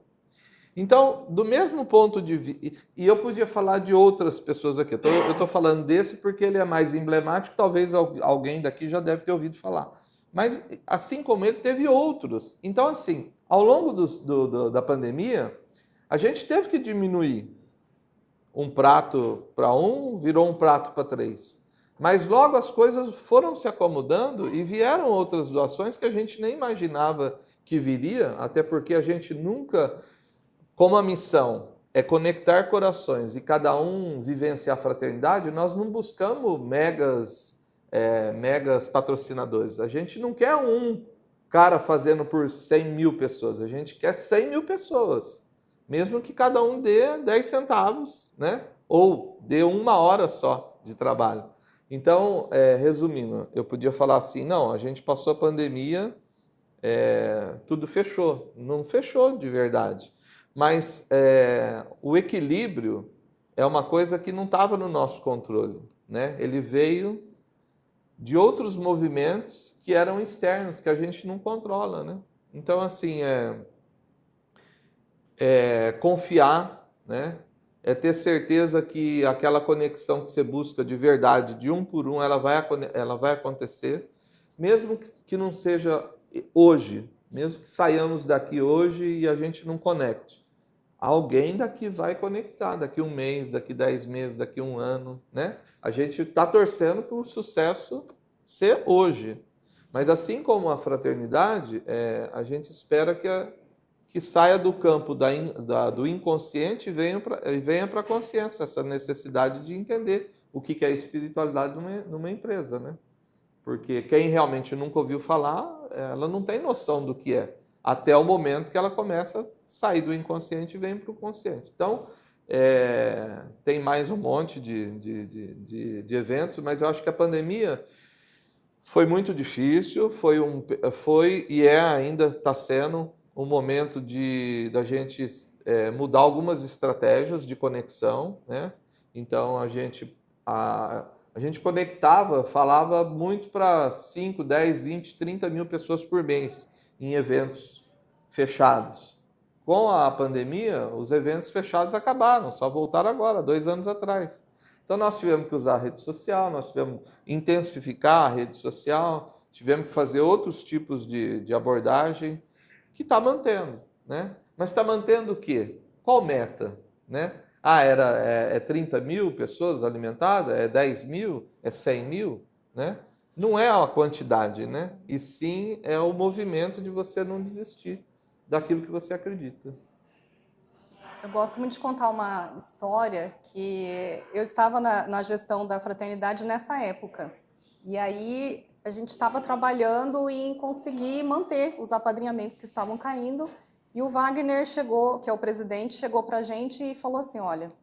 Então, do mesmo ponto de vista, e eu podia falar de outras pessoas aqui, eu estou falando desse porque ele é mais emblemático, talvez alguém daqui já deve ter ouvido falar. Mas, assim como ele, teve outros. Então, assim, ao longo da pandemia, a gente teve que diminuir. Um prato para virou um prato para 3. Mas logo as coisas foram se acomodando e vieram outras doações que a gente nem imaginava que viria, até porque a gente nunca, como a missão é conectar corações e cada um vivenciar a fraternidade, nós não buscamos megas patrocinadores. A gente não quer um cara fazendo por 100 mil pessoas, a gente quer 100 mil pessoas. Mesmo que cada um dê 10 centavos, né? Ou dê 1 hora só de trabalho. Então, resumindo, eu podia falar assim, não, a gente passou a pandemia, tudo fechou. Não fechou de verdade. Mas o equilíbrio é uma coisa que não estava no nosso controle, né? Ele veio de outros movimentos que eram externos, que a gente não controla, né? Então, assim, confiar, né? É ter certeza que aquela conexão que você busca de verdade, de um por um, ela vai acontecer, mesmo que não seja hoje, mesmo que saiamos daqui hoje e a gente não conecte. Alguém daqui vai conectar, daqui 1 mês, daqui 10 meses, daqui 1 ano, né? A gente está torcendo para o sucesso ser hoje. Mas assim como a fraternidade, a gente espera que que saia do campo do inconsciente e venha para a consciência, essa necessidade de entender o que é a espiritualidade numa empresa, né? Porque quem realmente nunca ouviu falar, ela não tem noção do que é, até o momento que ela começa a sair do inconsciente e vem para o consciente. Então, tem mais um monte de eventos, mas eu acho que a pandemia foi muito difícil, foi e ainda está sendo um momento da gente mudar algumas estratégias de conexão, né? Então, a gente conectava, falava muito para 5, 10, 20, 30 mil pessoas por mês em eventos fechados. Com a pandemia, os eventos fechados acabaram, só voltaram agora, 2 anos atrás. Então, nós tivemos que usar a rede social, nós tivemos que intensificar a rede social, tivemos que fazer outros tipos de abordagem, que está mantendo, né? Mas está mantendo o quê? Qual meta, né? É 30 mil pessoas alimentadas? É 10 mil? É 100 mil? Né? Não é a quantidade, né? E sim é o movimento de você não desistir daquilo que você acredita. Eu gosto muito de contar uma história que eu estava na gestão da fraternidade nessa época. E aí a gente estava trabalhando em conseguir manter os apadrinhamentos que estavam caindo. E o Wagner chegou, que é o presidente, chegou para a gente e falou assim, olha,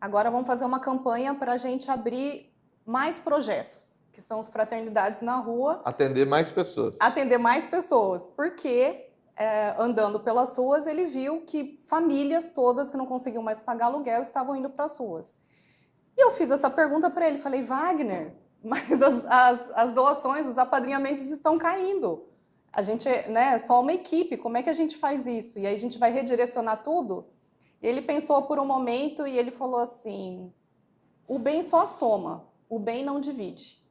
agora vamos fazer uma campanha para a gente abrir mais projetos, que são as fraternidades na rua. Atender mais pessoas. Atender mais pessoas, porque andando pelas ruas ele viu que famílias todas que não conseguiam mais pagar aluguel estavam indo para as ruas. E eu fiz essa pergunta para ele, falei, Wagner, mas as doações, os apadrinhamentos estão caindo. A gente é só uma equipe, como é que a gente faz isso? E aí a gente vai redirecionar tudo? Ele pensou por um momento e ele falou assim, o bem só soma, o bem não divide.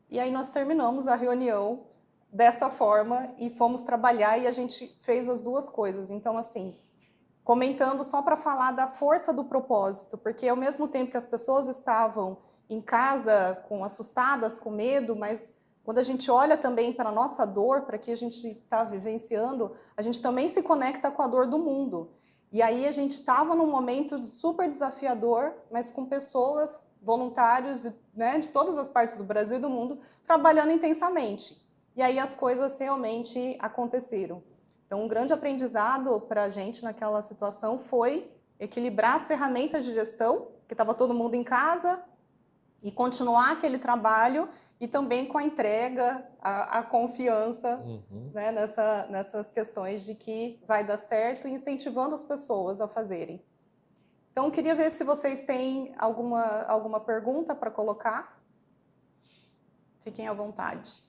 E aí nós terminamos a reunião dessa forma e fomos trabalhar e a gente fez as duas coisas. Então, assim, comentando só para falar da força do propósito, porque ao mesmo tempo que as pessoas estavam em casa assustadas, com medo, mas quando a gente olha também para a nossa dor, para que a gente está vivenciando, a gente também se conecta com a dor do mundo. E aí a gente estava num momento super desafiador, mas com pessoas, voluntários, né, de todas as partes do Brasil e do mundo, trabalhando intensamente. E aí as coisas realmente aconteceram. Então, um grande aprendizado para a gente naquela situação foi equilibrar as ferramentas de gestão, que estava todo mundo em casa, e continuar aquele trabalho, e também com a entrega, a confiança né, nessas questões de que vai dar certo e incentivando as pessoas a fazerem. Então, queria ver se vocês têm alguma pergunta para colocar. Fiquem à vontade.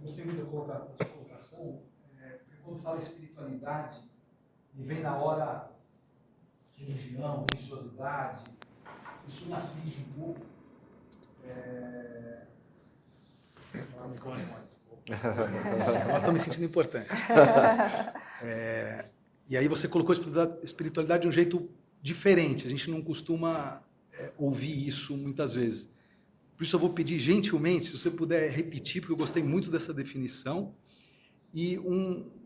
Gostei muito da sua colocação, porque quando fala espiritualidade, me vem na hora religião, religiosidade, isso me aflige um pouco. Agora estou me sentindo importante. E aí você colocou a espiritualidade de um jeito diferente. A gente não costuma ouvir isso muitas vezes. Por isso eu vou pedir gentilmente, se você puder repetir, porque eu gostei muito dessa definição, e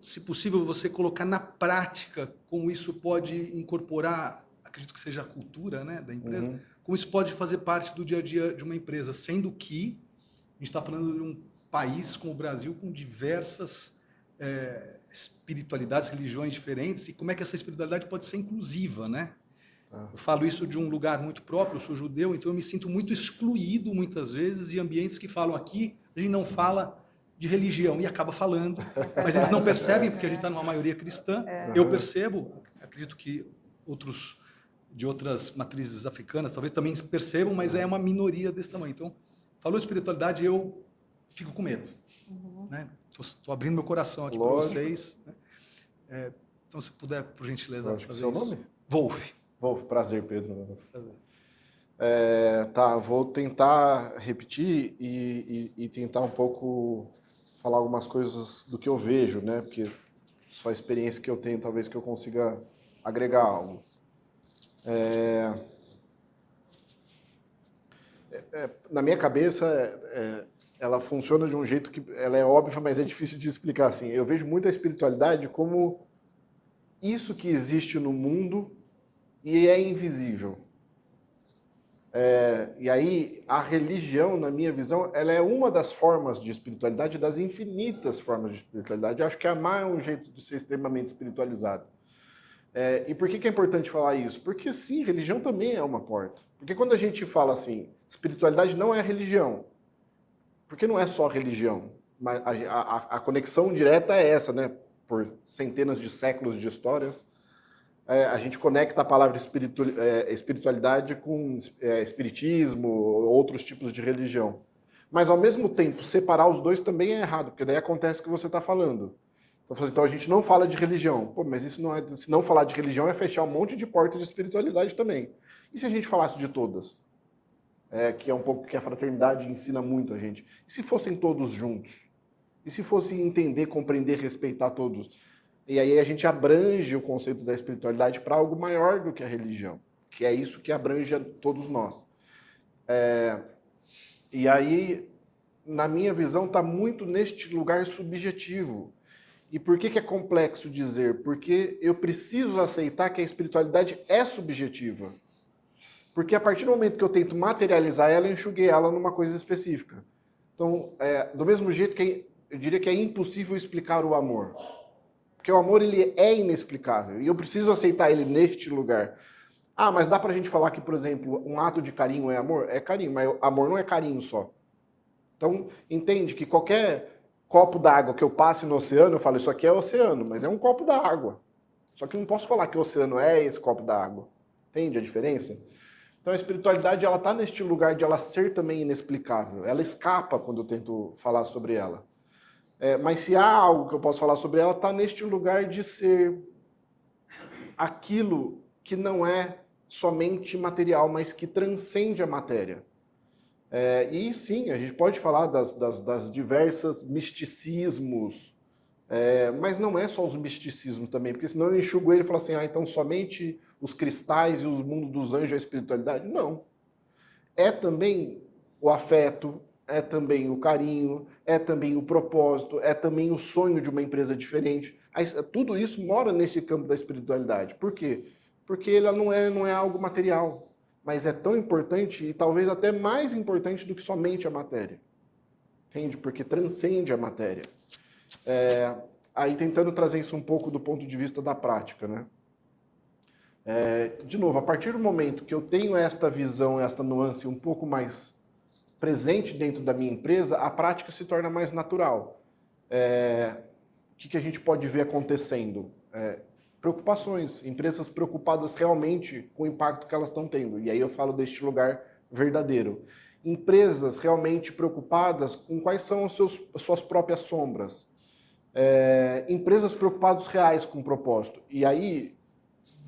se possível você colocar na prática como isso pode incorporar, acredito que seja a cultura, né, da empresa, como isso pode fazer parte do dia a dia de uma empresa, sendo que a gente está falando de um país como o Brasil com diversas espiritualidades, religiões diferentes, e como é que essa espiritualidade pode ser inclusiva, né? Eu falo isso de um lugar muito próprio, eu sou judeu, então eu me sinto muito excluído muitas vezes de ambientes que falam aqui, a gente não fala de religião e acaba falando, mas eles não percebem porque a gente está numa maioria cristã. Eu percebo, acredito que outros de outras matrizes africanas talvez também percebam, mas é uma minoria desse tamanho. Então, falou espiritualidade, eu fico com medo. Né? Estou abrindo meu coração aqui para vocês. Né? Então, se puder, por gentileza, fazer seu isso. Nome? Wolf. Wolf, prazer, Pedro. Prazer. Vou tentar repetir e tentar um pouco falar algumas coisas do que eu vejo, né? Porque só a experiência que eu tenho, talvez que eu consiga agregar algo. Na minha cabeça, ela funciona de um jeito que ela é óbvia, mas é difícil de explicar assim. Eu vejo muito a espiritualidade como isso que existe no mundo e é invisível. E aí, a religião, na minha visão, ela é uma das formas de espiritualidade, das infinitas formas de espiritualidade. Eu acho que amar é um jeito de ser extremamente espiritualizado. E por que é importante falar isso? Porque, sim, religião também é uma porta. Porque quando a gente fala assim, espiritualidade não é religião, porque não é só religião. Mas a conexão direta é essa, né? Por centenas de séculos de histórias, a gente conecta a palavra espiritualidade com espiritismo, outros tipos de religião. Mas, ao mesmo tempo, separar os dois também é errado, porque daí acontece o que você está falando. Então, a gente não fala de religião. Pô, mas isso não é, se não falar de religião é fechar um monte de portas de espiritualidade também. E se a gente falasse de todas? Que é um pouco que a fraternidade ensina muito a gente. E se fossem todos juntos? E se fosse entender, compreender, respeitar todos? E aí a gente abrange o conceito da espiritualidade para algo maior do que a religião, que é isso que abrange a todos nós. E aí, na minha visão, está muito neste lugar subjetivo. E por que é complexo dizer? Porque eu preciso aceitar que a espiritualidade é subjetiva. Porque a partir do momento que eu tento materializar ela, eu enxuguei ela numa coisa específica. Então, do mesmo jeito que eu diria que é impossível explicar o amor. Porque o amor, ele é inexplicável. E eu preciso aceitar ele neste lugar. Ah, mas dá pra gente falar que, por exemplo, um ato de carinho é amor? É carinho, mas amor não é carinho só. Então, entende que qualquer copo d'água que eu passe no oceano, eu falo, isso aqui é oceano, mas é um copo d'água. Só que eu não posso falar que o oceano é esse copo d'água. Entende a diferença? Então, a espiritualidade, ela tá neste lugar de ela ser também inexplicável. Ela escapa quando eu tento falar sobre ela. Mas se há algo que eu posso falar sobre ela, está neste lugar de ser aquilo que não é somente material, mas que transcende a matéria. E sim, a gente pode falar das diversas misticismos, mas não é só os misticismos também, porque senão eu enxugo ele e falo assim, então somente os cristais e os mundos dos anjos é a espiritualidade? Não. É também o afeto, é também o carinho, é também o propósito, é também o sonho de uma empresa diferente. Tudo isso mora nesse campo da espiritualidade. Por quê? Porque ele não é algo material, mas é tão importante e talvez até mais importante do que somente a matéria. Entende? Porque transcende a matéria. Aí tentando trazer isso um pouco do ponto de vista da prática, né? De novo, a partir do momento que eu tenho esta visão, esta nuance um pouco mais presente dentro da minha empresa, a prática se torna mais natural. O que a gente pode ver acontecendo? Preocupações, empresas preocupadas realmente com o impacto que elas estão tendo. E aí eu falo deste lugar verdadeiro. Empresas realmente preocupadas com quais são as suas próprias sombras. Empresas preocupadas reais com o propósito. E aí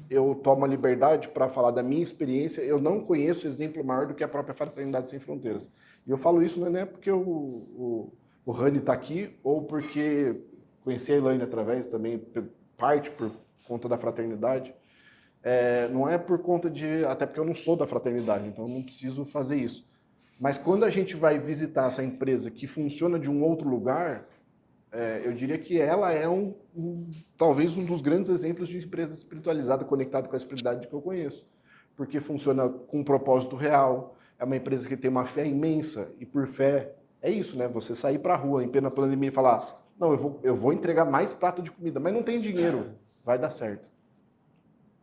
eu tomo a liberdade para falar da minha experiência. Eu não conheço exemplo maior do que a própria Fraternidade Sem Fronteiras. E eu falo isso não é porque o Rani está aqui, ou porque conheci a Elaine através também, parte por conta da Fraternidade. Não é por conta de... Até porque eu não sou da Fraternidade, então eu não preciso fazer isso. Mas quando a gente vai visitar essa empresa que funciona de um outro lugar, eu diria que ela é talvez um dos grandes exemplos de empresa espiritualizada, conectada com a espiritualidade que eu conheço. Porque funciona com um propósito real, é uma empresa que tem uma fé imensa, e por fé, é isso, né? Você sair para a rua em plena pandemia e falar, não, eu vou entregar mais prato de comida, mas não tem dinheiro, vai dar certo.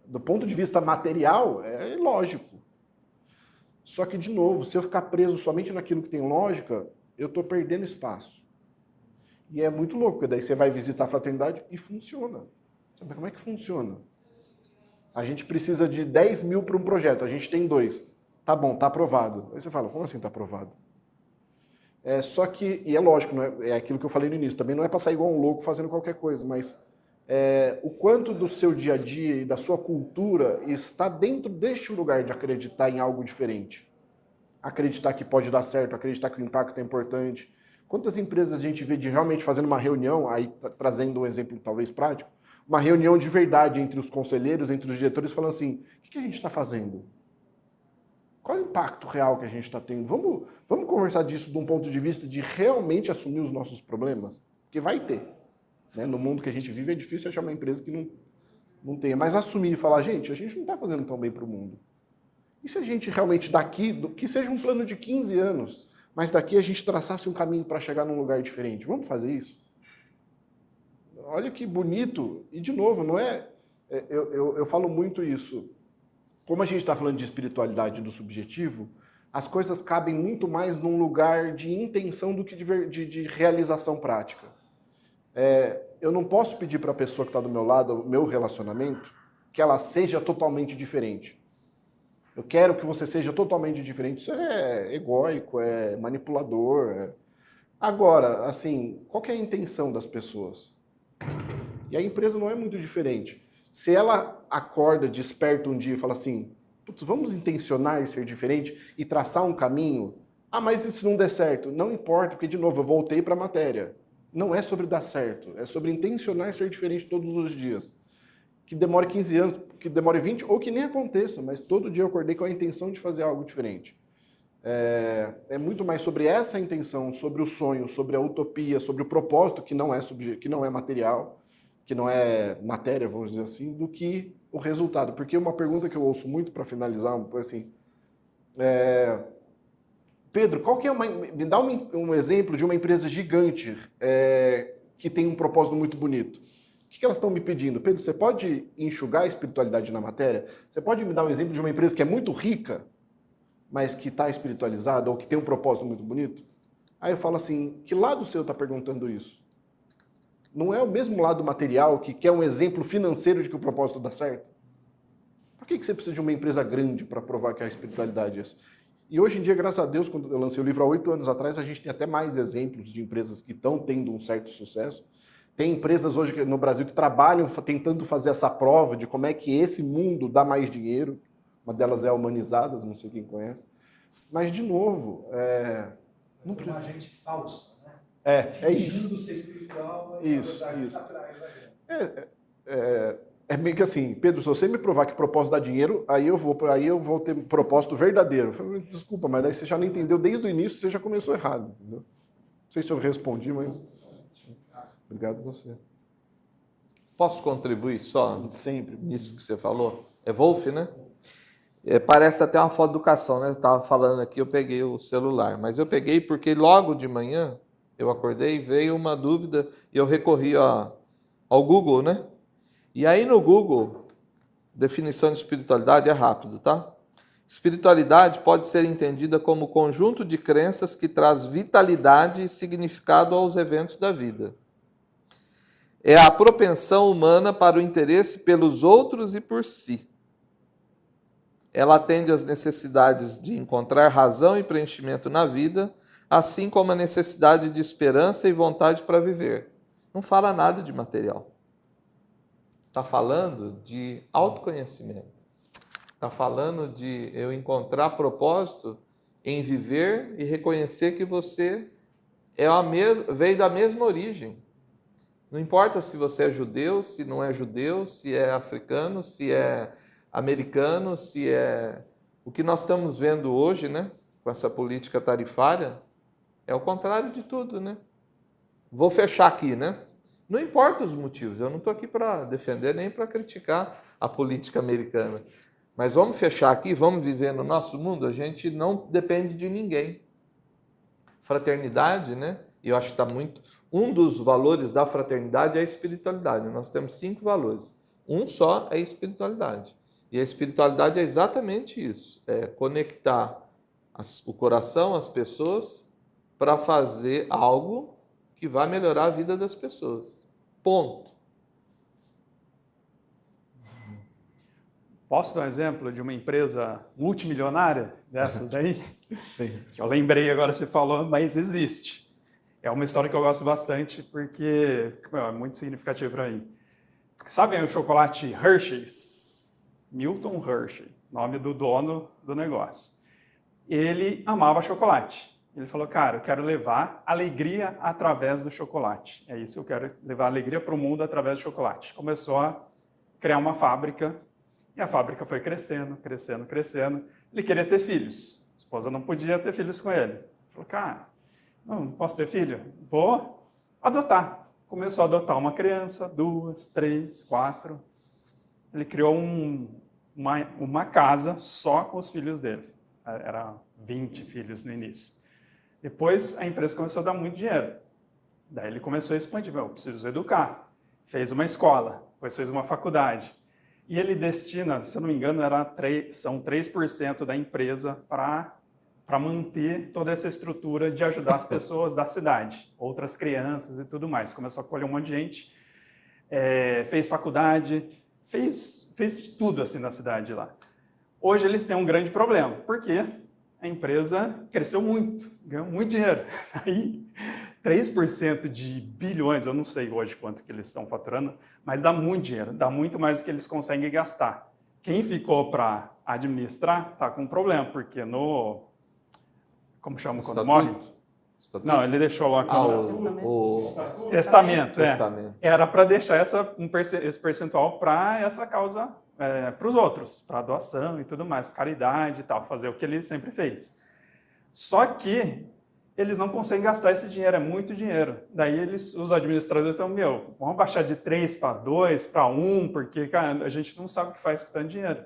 Do ponto de vista material, é lógico. Só que, de novo, se eu ficar preso somente naquilo que tem lógica, eu estou perdendo espaço. E é muito louco, porque daí você vai visitar a fraternidade e funciona. Sabe como é que funciona? A gente precisa de 10 mil para um projeto, a gente tem 2. Tá bom, tá aprovado. Aí você fala, como assim tá aprovado? Só que, e é lógico, não é aquilo que eu falei no início, também não é para sair igual um louco fazendo qualquer coisa, mas o quanto do seu dia a dia e da sua cultura está dentro deste lugar de acreditar em algo diferente. Acreditar que pode dar certo, acreditar que o impacto é importante. Quantas empresas a gente vê de realmente fazendo uma reunião, aí trazendo um exemplo talvez prático, uma reunião de verdade entre os conselheiros, entre os diretores, falando assim, o que a gente está fazendo? Qual é o impacto real que a gente está tendo? Vamos conversar disso de um ponto de vista de realmente assumir os nossos problemas? Porque vai ter. Né? No mundo que a gente vive é difícil achar uma empresa que não tenha. Mas assumir e falar, gente, a gente não está fazendo tão bem para o mundo. E se a gente realmente daqui, que seja um plano de 15 anos, mas daqui a gente traçasse um caminho para chegar num lugar diferente? Vamos fazer isso? Olha que bonito. E, de novo, não é... Eu falo muito isso. Como a gente está falando de espiritualidade do subjetivo, as coisas cabem muito mais num lugar de intenção do que de realização prática. Eu não posso pedir para a pessoa que está do meu lado, o meu relacionamento, que ela seja totalmente diferente. Eu quero que você seja totalmente diferente. Isso é egóico, é manipulador. Agora, assim, qual que é a intenção das pessoas? E a empresa não é muito diferente. Se ela acorda, desperta um dia e fala assim, putz, vamos intencionar em ser diferente e traçar um caminho? Ah, mas e se não der certo? Não importa, porque, de novo, eu voltei para a matéria. Não é sobre dar certo, é sobre intencionar ser diferente todos os dias. Que demore 15 anos, que demore 20, ou que nem aconteça, mas todo dia eu acordei com a intenção de fazer algo diferente. É muito mais sobre essa intenção, sobre o sonho, sobre a utopia, sobre o propósito, que não é material, que não é matéria, vamos dizer assim, do que o resultado. Porque uma pergunta que eu ouço muito para finalizar, assim, Pedro, qual que é me dá um exemplo de uma empresa gigante que tem um propósito muito bonito. O que elas estão me pedindo? Pedro, você pode enxugar a espiritualidade na matéria? Você pode me dar um exemplo de uma empresa que é muito rica, mas que está espiritualizada ou que tem um propósito muito bonito? Aí eu falo assim, que lado seu está perguntando isso? Não é o mesmo lado material que quer um exemplo financeiro de que o propósito dá certo? Por que você precisa de uma empresa grande para provar que a espiritualidade é isso? E hoje em dia, graças a Deus, quando eu lancei o livro há 8 anos atrás, a gente tem até mais exemplos de empresas que estão tendo um certo sucesso. Tem empresas hoje no Brasil que trabalham tentando fazer essa prova de como é que esse mundo dá mais dinheiro. Uma delas é a Humanizadas, não sei quem conhece. Mas, de novo... Não uma gente falsa, né? É isso. Fingindo ser espiritual, mas isso, na verdade isso. está atrás da gente. É meio que assim, Pedro, se você me provar que propósito dá dinheiro, aí eu vou ter propósito verdadeiro. Eu falei, desculpa, mas daí você já não entendeu desde o início, você já começou errado. Entendeu? Não sei se eu respondi, mas... Obrigado a você. Posso contribuir só Sempre. nisso que você falou? É Wolf, né? Parece até uma foto do Cação, né? Eu estava falando aqui, eu peguei o celular. Mas eu peguei porque logo de manhã eu acordei e veio uma dúvida e eu recorri ao Google, né? E aí no Google, definição de espiritualidade é rápido, tá? Espiritualidade pode ser entendida como conjunto de crenças que traz vitalidade e significado aos eventos da vida. É a propensão humana para o interesse pelos outros e por si. Ela atende às necessidades de encontrar razão e preenchimento na vida, assim como a necessidade de esperança e vontade para viver. Não fala nada de material. Está falando de autoconhecimento. Está falando de eu encontrar propósito em viver e reconhecer que você veio da mesma origem. Não importa se você é judeu, se não é judeu, se é africano, se é americano, se é... O que nós estamos vendo hoje, né, com essa política tarifária, é o contrário de tudo, né? Vou fechar aqui, né? Não importa os motivos, eu não estou aqui para defender nem para criticar a política americana. Mas vamos fechar aqui, vamos viver no nosso mundo, a gente não depende de ninguém. Fraternidade, né? E eu acho que está muito... Um dos valores da fraternidade é a espiritualidade. Nós temos 5 valores. Um só é a espiritualidade. E a espiritualidade é exatamente isso. É conectar o coração, as pessoas, para fazer algo que vai melhorar a vida das pessoas. Ponto. Posso dar um exemplo de uma empresa multimilionária dessa daí? Sim. Que eu lembrei agora, você falou, mas existe. É uma história que eu gosto bastante porque é muito significativa para mim. Sabem o chocolate Hershey's? Milton Hershey, nome do dono do negócio. Ele amava chocolate. Ele falou, cara, eu quero levar alegria através do chocolate. É isso, eu quero levar alegria para o mundo através do chocolate. Começou a criar uma fábrica E a fábrica foi crescendo, crescendo, crescendo. Ele queria ter filhos. A esposa não podia ter filhos com ele. Ele falou, cara, não posso ter filho? Vou adotar. Começou a adotar uma criança, 2, 3, 4. Ele criou uma casa só com os filhos dele. Era 20 filhos no início. Depois a empresa começou a dar muito dinheiro. Daí ele começou a expandir. Eu preciso educar. Fez uma escola, depois fez uma faculdade. E ele destina, se eu não me engano, são 3% da empresa para manter toda essa estrutura de ajudar as pessoas da cidade, outras crianças e tudo mais. Começou a acolher um monte de gente, fez faculdade, fez de tudo assim na cidade lá. Hoje eles têm um grande problema, porque a empresa cresceu muito, ganhou muito dinheiro. Aí 3% de bilhões, eu não sei hoje quanto que eles estão faturando, mas dá muito dinheiro, dá muito mais do que eles conseguem gastar. Quem ficou para administrar está com um problema, porque como chama quando Estatuto? morre? Estatuto? Não, ele deixou lá o testamento. testamento. Era para deixar esse percentual para essa causa, para os outros, para doação e tudo mais, para caridade e tal, fazer o que ele sempre fez. Só que eles não conseguem gastar esse dinheiro, é muito dinheiro. Daí os administradores estão, vamos baixar de 3 para 2, para 1, porque, cara, a gente não sabe o que faz com tanto dinheiro.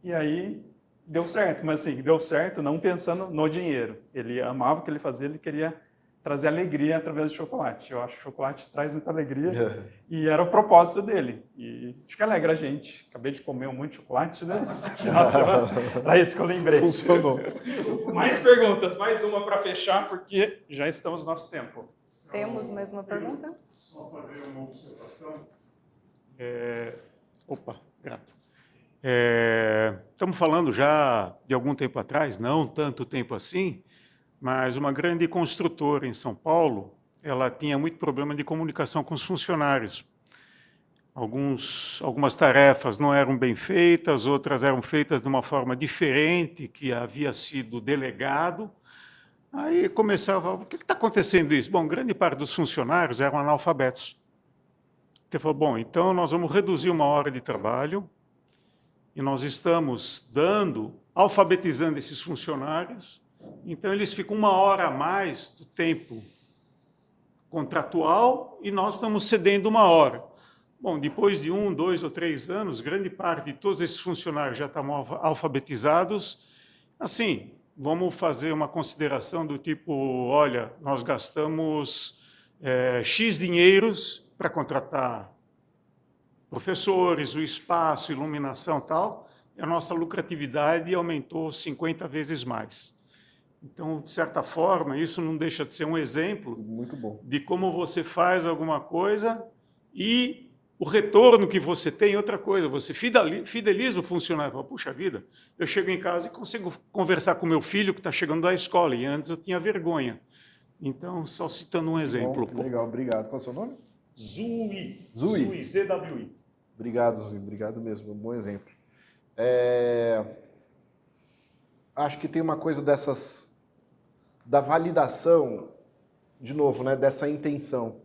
E aí deu certo, mas assim, deu certo não pensando no dinheiro. Ele amava o que ele fazia, ele queria trazer alegria através do chocolate. Eu acho que o chocolate traz muita alegria e era o propósito dele. E acho que alegra a gente. Acabei de comer um monte de chocolate, né? Era isso que eu lembrei. Funcionou. Mais perguntas, mais uma para fechar, porque já estamos no nosso tempo. Temos mais uma pergunta? Só fazer uma observação. Grato. Estamos falando já de algum tempo atrás, não tanto tempo assim, mas uma grande construtora em São Paulo, ela tinha muito problema de comunicação com os funcionários. Algumas tarefas não eram bem feitas, outras eram feitas de uma forma diferente que havia sido delegado. Aí começava, o que está acontecendo isso? Bom, grande parte dos funcionários eram analfabetos. Ele falou, bom, então nós vamos reduzir 1 hora de trabalho e nós estamos alfabetizando esses funcionários, então eles ficam 1 hora a mais do tempo contratual e nós estamos cedendo 1 hora. Bom, depois de 1, 2 ou 3 anos, grande parte de todos esses funcionários já estavam alfabetizados. Assim, vamos fazer uma consideração do tipo, olha, nós gastamos X dinheiros para contratar professores, o espaço, iluminação e tal, e a nossa lucratividade aumentou 50 vezes mais. Então, de certa forma, isso não deixa de ser um exemplo Muito bom. de como você faz alguma coisa e o retorno que você tem é outra coisa. Você fideliza o funcionário. Fala, puxa vida, eu chego em casa e consigo conversar com meu filho que está chegando da escola, e antes eu tinha vergonha. Então, só citando um exemplo. Bom, legal, obrigado. Qual é o seu nome? Zui, Zui. Obrigado, Zui. Obrigado mesmo. Um bom exemplo. Acho que tem uma coisa da validação, de novo, né, dessa intenção.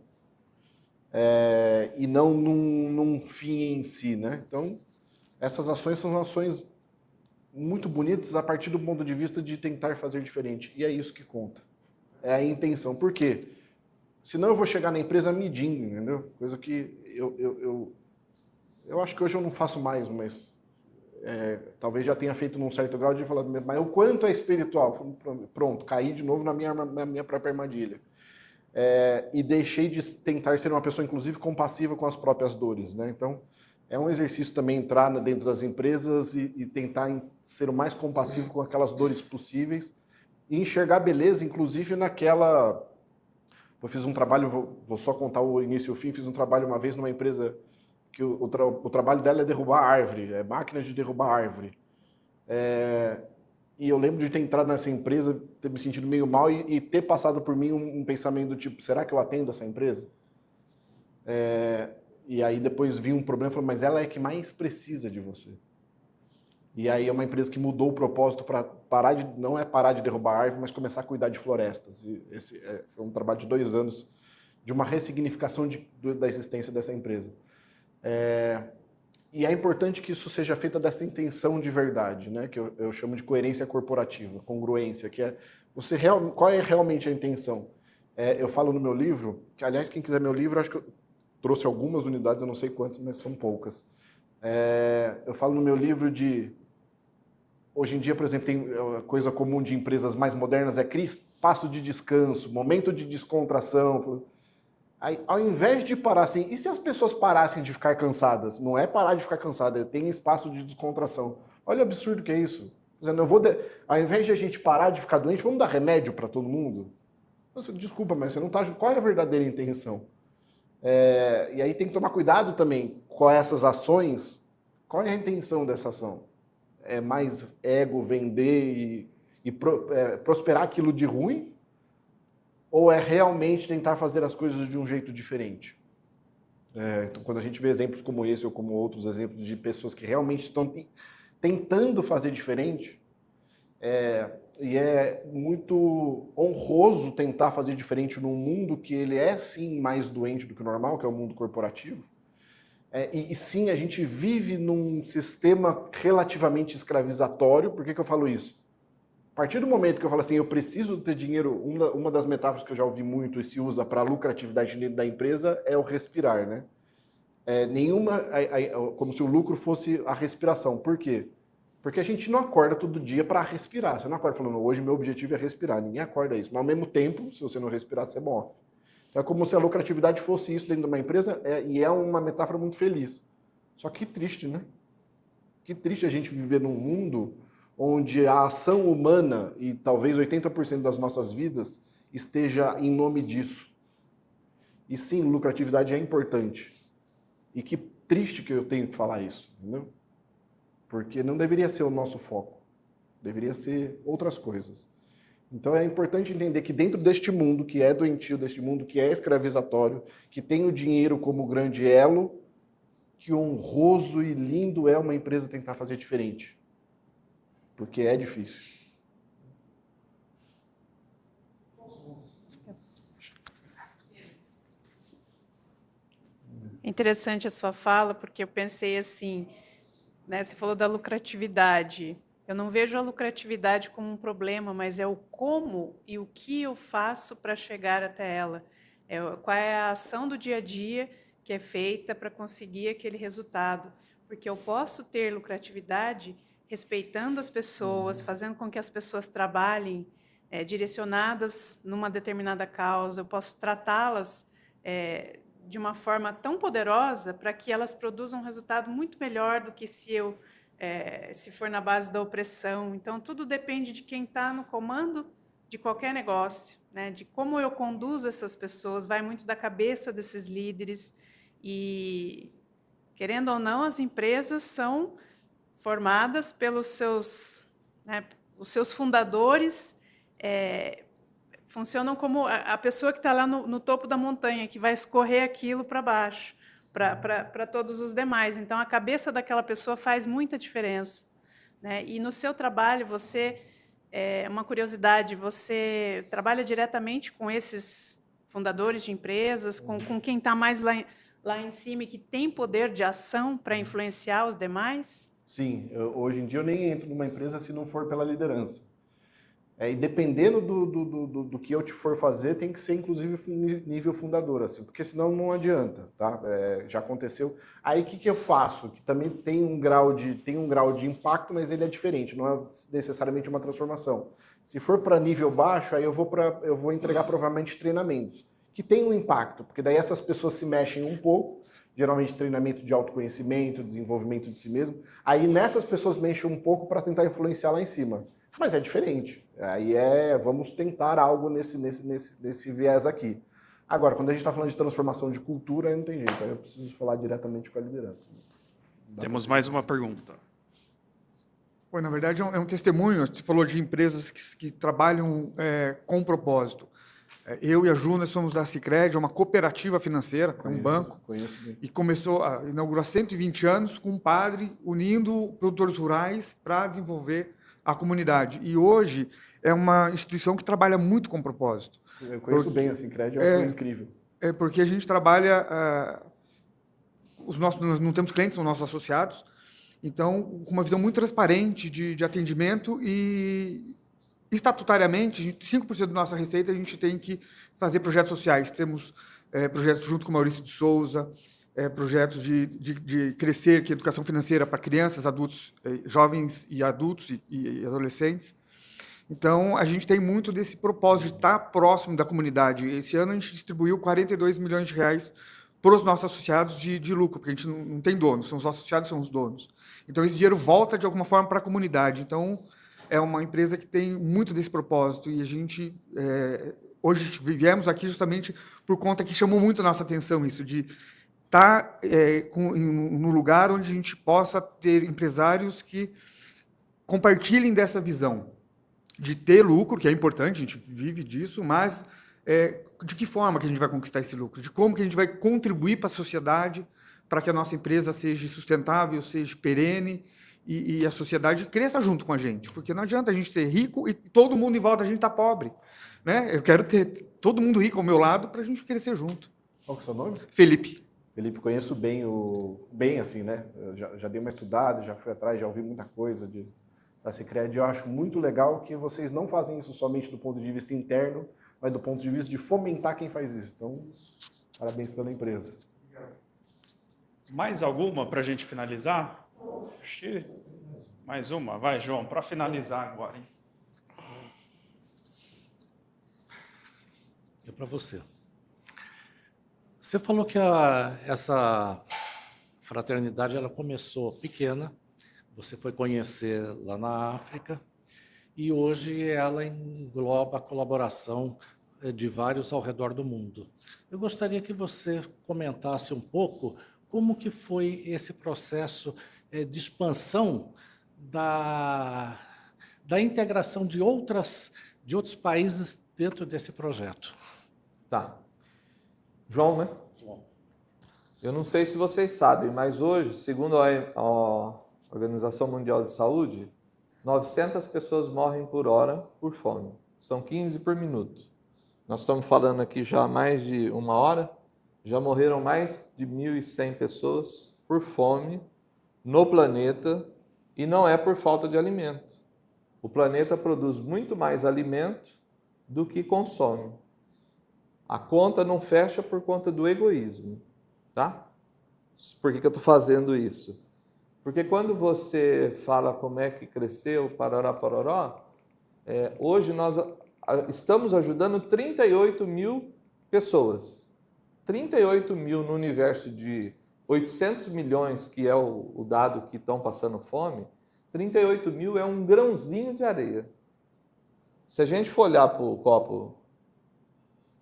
E não num fim em si, né? Então, essas ações são ações muito bonitas a partir do ponto de vista de tentar fazer diferente. E é isso que conta. É a intenção. Por quê? Senão eu vou chegar na empresa medindo, entendeu? Coisa que eu acho que hoje eu não faço mais, mas talvez já tenha feito num certo grau de falar, mas o quanto é espiritual? Pronto, caí de novo na minha própria armadilha. E deixei de tentar ser uma pessoa, inclusive, compassiva com as próprias dores, né? Então, é um exercício também entrar dentro das empresas e tentar ser o mais compassivo com aquelas dores possíveis e enxergar beleza, inclusive, naquela... Eu fiz um trabalho, vou só contar o início e o fim, fiz um trabalho uma vez numa empresa que o trabalho dela é derrubar árvore, máquinas de derrubar árvore. E eu lembro de ter entrado nessa empresa, ter me sentido meio mal e ter passado por mim um pensamento do tipo, será que eu atendo essa empresa? E aí depois vi um problema e falei, mas ela é que mais precisa de você. E aí é uma empresa que mudou o propósito para não é parar de derrubar árvore, mas começar a cuidar de florestas. E esse foi um trabalho de 2 anos de uma ressignificação da existência dessa empresa. E é importante que isso seja feito dessa intenção de verdade, né? Que eu chamo de coerência corporativa, congruência, que é qual é realmente a intenção? Eu falo no meu livro, que aliás, quem quiser meu livro, acho que eu trouxe algumas unidades, eu não sei quantas, mas são poucas. Eu falo no meu livro hoje em dia, por exemplo, tem coisa comum de empresas mais modernas, espaço de descanso, momento de descontração. Aí, ao invés de parar assim, e se as pessoas parassem de ficar cansadas? Não é parar de ficar cansada, tem espaço de descontração. Olha o absurdo que é isso. Dizendo, ao invés de a gente parar de ficar doente, vamos dar remédio para todo mundo? Desculpa, mas você não está. Qual é a verdadeira intenção? E aí tem que tomar cuidado também com essas ações. Qual é a intenção dessa ação? É mais ego, vender e prosperar aquilo de ruim? Ou é realmente tentar fazer as coisas de um jeito diferente? Então, quando a gente vê exemplos como esse ou como outros exemplos de pessoas que realmente estão tentando fazer diferente, e é muito honroso tentar fazer diferente num mundo que ele é sim mais doente do que o normal, que é o mundo corporativo. E sim, a gente vive num sistema relativamente escravizatório. Por que eu falo isso? A partir do momento que eu falo assim, eu preciso ter dinheiro, uma das metáforas que eu já ouvi muito e se usa para a lucratividade dentro da empresa é o respirar, né? Como se o lucro fosse a respiração. Por quê? Porque a gente não acorda todo dia para respirar. Você não acorda falando, hoje meu objetivo é respirar. Ninguém acorda isso. Mas ao mesmo tempo, se você não respirar, você morre. Então, é como se a lucratividade fosse isso dentro de uma empresa, e é uma metáfora muito feliz. Só que triste, né? Que triste a gente viver num mundo onde a ação humana, e talvez 80% das nossas vidas, esteja em nome disso. E sim, lucratividade é importante. E que triste que eu tenho que falar isso, entendeu? Porque não deveria ser o nosso foco. Deveria ser outras coisas. Então é importante entender que dentro deste mundo que é doentio, deste mundo que é escravizatório, que tem o dinheiro como grande elo, que honroso e lindo é uma empresa tentar fazer diferente. Porque é difícil. Interessante a sua fala, porque eu pensei assim, né, você falou da lucratividade. Eu não vejo a lucratividade como um problema, mas é o como e o que eu faço para chegar até ela. Qual é a ação do dia a dia que é feita para conseguir aquele resultado. Porque eu posso ter lucratividade respeitando as pessoas, fazendo com que as pessoas trabalhem direcionadas numa determinada causa, eu posso tratá-las de uma forma tão poderosa para que elas produzam um resultado muito melhor do que se for na base da opressão. Então, tudo depende de quem está no comando de qualquer negócio, né? De como eu conduzo essas pessoas, vai muito da cabeça desses líderes. E, querendo ou não, as empresas são formadas pelos seus, né, os seus fundadores, funcionam como a pessoa que está lá no topo da montanha, que vai escorrer aquilo para baixo, para todos os demais. Então, a cabeça daquela pessoa faz muita diferença, né? E no seu trabalho, uma curiosidade, você trabalha diretamente com esses fundadores de empresas, com quem está mais lá em cima e que tem poder de ação para influenciar os demais? Sim, hoje em dia eu nem entro numa empresa se não for pela liderança. E dependendo do que eu te for fazer, tem que ser inclusive nível fundador, assim, porque senão não adianta, tá? Já aconteceu. Aí o que eu faço? Que também tem um grau de impacto, mas ele é diferente, não é necessariamente uma transformação. Se for para nível baixo, aí eu vou entregar provavelmente treinamentos, que tem um impacto, porque daí essas pessoas se mexem um pouco, geralmente treinamento de autoconhecimento, desenvolvimento de si mesmo, aí nessas pessoas mexem um pouco para tentar influenciar lá em cima. Mas é diferente. Aí vamos tentar algo nesse viés aqui. Agora, quando a gente está falando de transformação de cultura, aí não tem jeito, aí eu preciso falar diretamente com a liderança. Temos mais uma pergunta. Bom, na verdade, é um testemunho. Você falou de empresas que trabalham com propósito. Eu e a Ju, nós somos da Sicredi, uma cooperativa financeira, um banco, e inaugurou há 120 anos com um padre unindo produtores rurais para desenvolver a comunidade. E hoje é uma instituição que trabalha muito com propósito. Eu conheço bem a Sicredi, é incrível. Porque a gente trabalha nós não temos clientes, são nossos associados. Então, com uma visão muito transparente de atendimento e, estatutariamente, 5% da nossa receita a gente tem que fazer projetos sociais. Temos projetos junto com o Maurício de Souza, projetos de crescer, que é educação financeira para crianças, adultos, jovens e adultos e adolescentes. Então, a gente tem muito desse propósito de estar próximo da comunidade. Esse ano, a gente distribuiu 42 milhões de reais para os nossos associados de lucro, porque a gente não tem donos, são os associados, são os donos. Então, esse dinheiro volta, de alguma forma, para a comunidade. Então, é uma empresa que tem muito desse propósito, e a gente, hoje, viemos aqui justamente por conta que chamou muito a nossa atenção isso, de estar no lugar onde a gente possa ter empresários que compartilhem dessa visão, de ter lucro, que é importante, a gente vive disso, mas de que forma que a gente vai conquistar esse lucro? De como que a gente vai contribuir para a sociedade, para que a nossa empresa seja sustentável, seja perene, e a sociedade cresça junto com a gente, porque não adianta a gente ser rico e todo mundo em volta da gente está pobre, né? Eu quero ter todo mundo rico ao meu lado para a gente crescer junto. Qual que é o seu nome? Felipe. Felipe, conheço bem assim, né? Eu já dei uma estudada, já fui atrás, já ouvi muita coisa da Sicredi. Eu acho muito legal que vocês não fazem isso somente do ponto de vista interno, mas do ponto de vista de fomentar quem faz isso. Então, parabéns pela empresa. Mais alguma para a gente finalizar? Mais uma? Vai, João, para finalizar agora, hein? É para você. Você falou que essa fraternidade ela começou pequena, você foi conhecer lá na África, e hoje ela engloba a colaboração de vários ao redor do mundo. Eu gostaria que você comentasse um pouco como que foi esse processo de expansão da integração de outros países dentro desse projeto. Tá. João, né? João. Eu não sei se vocês sabem, mas hoje, segundo a Organização Mundial de Saúde, 900 pessoas morrem por hora por fome. São 15 por minuto. Nós estamos falando aqui já há mais de uma hora, já morreram mais de 1.100 pessoas por fome no planeta, e não é por falta de alimento. O planeta produz muito mais alimento do que consome. A conta não fecha por conta do egoísmo, tá? Por que eu estou fazendo isso? Porque quando você fala como é que cresceu, parará, pororó, hoje nós estamos ajudando 38 mil pessoas. 38 mil no universo de 800 milhões, que é o dado que estão passando fome, 38 mil é um grãozinho de areia. Se a gente for olhar para o copo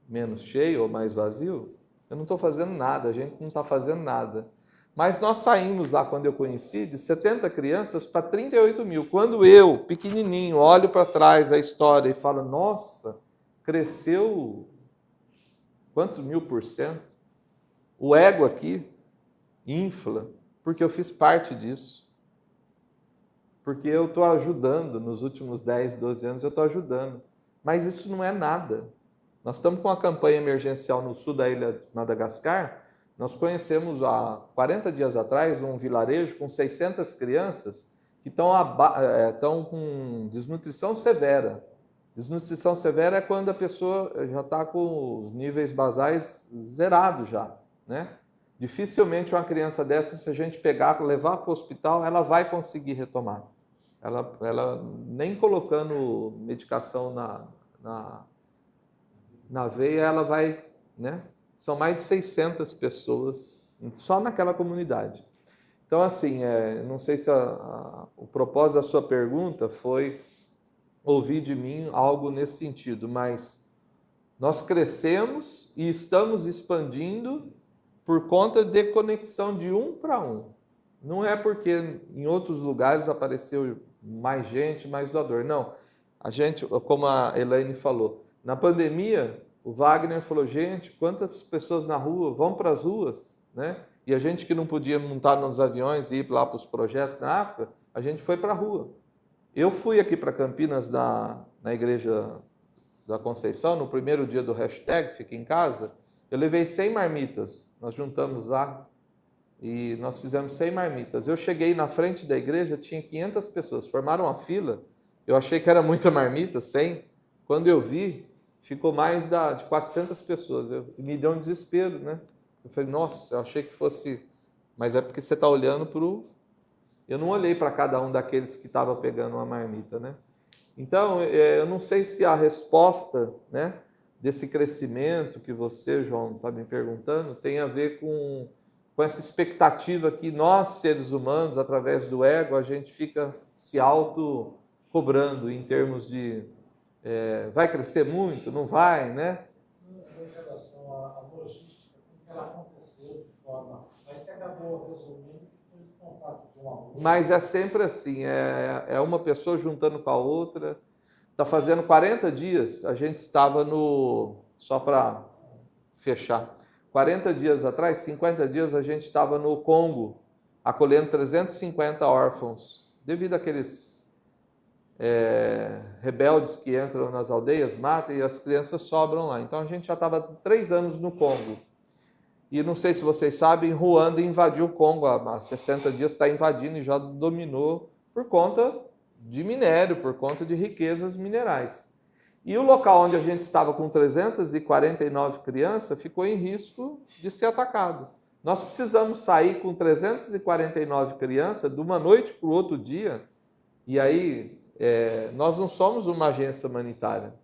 menos cheio ou mais vazio, eu não estou fazendo nada, a gente não está fazendo nada. Mas nós saímos lá, quando eu conheci, de 70 crianças para 38 mil. Quando eu, pequenininho, olho para trás a história e falo, nossa, cresceu quantos 1000%? O ego aqui infla, porque eu fiz parte disso. Porque eu estou ajudando, nos últimos 10, 12 anos eu estou ajudando. Mas isso não é nada. Nós estamos com uma campanha emergencial no sul da ilha de Madagascar. Nós conhecemos há 40 dias atrás um vilarejo com 600 crianças que estão com desnutrição severa. Desnutrição severa é quando a pessoa já está com os níveis basais zerados já, né? Dificilmente uma criança dessa, se a gente pegar, levar para o hospital, ela vai conseguir retomar. Ela nem colocando medicação na veia, ela vai, né? São mais de 600 pessoas só naquela comunidade. Então, assim, não sei se o propósito da sua pergunta foi ouvir de mim algo nesse sentido, mas nós crescemos e estamos expandindo por conta de conexão de um para um. Não é porque em outros lugares apareceu mais gente, mais doador. Não. A gente, como a Elaine falou, na pandemia, o Wagner falou, gente, quantas pessoas na rua vão para as ruas, né? E a gente que não podia montar nos aviões e ir lá para os projetos na África, a gente foi para a rua. Eu fui aqui para Campinas, na Igreja da Conceição, no primeiro dia do hashtag Fica em Casa, eu levei 100 marmitas, nós juntamos lá, e nós fizemos 100 marmitas. Eu cheguei na frente da igreja, tinha 500 pessoas, formaram uma fila, eu achei que era muita marmita, 100. Quando eu vi, ficou mais de 400 pessoas. Me deu um desespero, né? Eu falei, nossa, eu achei que fosse... Mas é porque você está olhando para o... Eu não olhei para cada um daqueles que estava pegando uma marmita, né? Então, eu não sei se a resposta, né, desse crescimento que você, João, está me perguntando, tem a ver com essa expectativa que nós, seres humanos, através do ego, a gente fica se auto-cobrando em termos de vai crescer muito, não vai, né? Em relação à logística, como ela aconteceu de forma... Aí você acabou resumindo que foi o contato de uma outra. Mas é sempre assim, é uma pessoa juntando com a outra. Está fazendo 40 dias, a gente estava só para fechar, 40 dias atrás, 50 dias, a gente estava no Congo, acolhendo 350 órfãos, devido àqueles rebeldes que entram nas aldeias, matam e as crianças sobram lá. Então a gente já estava 3 anos no Congo. E não sei se vocês sabem, Ruanda invadiu o Congo há 60 dias, está invadindo e já dominou por conta de minério, por conta de riquezas minerais. E o local onde a gente estava com 349 crianças ficou em risco de ser atacado. Nós precisamos sair com 349 crianças de uma noite para o outro dia, e aí nós não somos uma agência humanitária.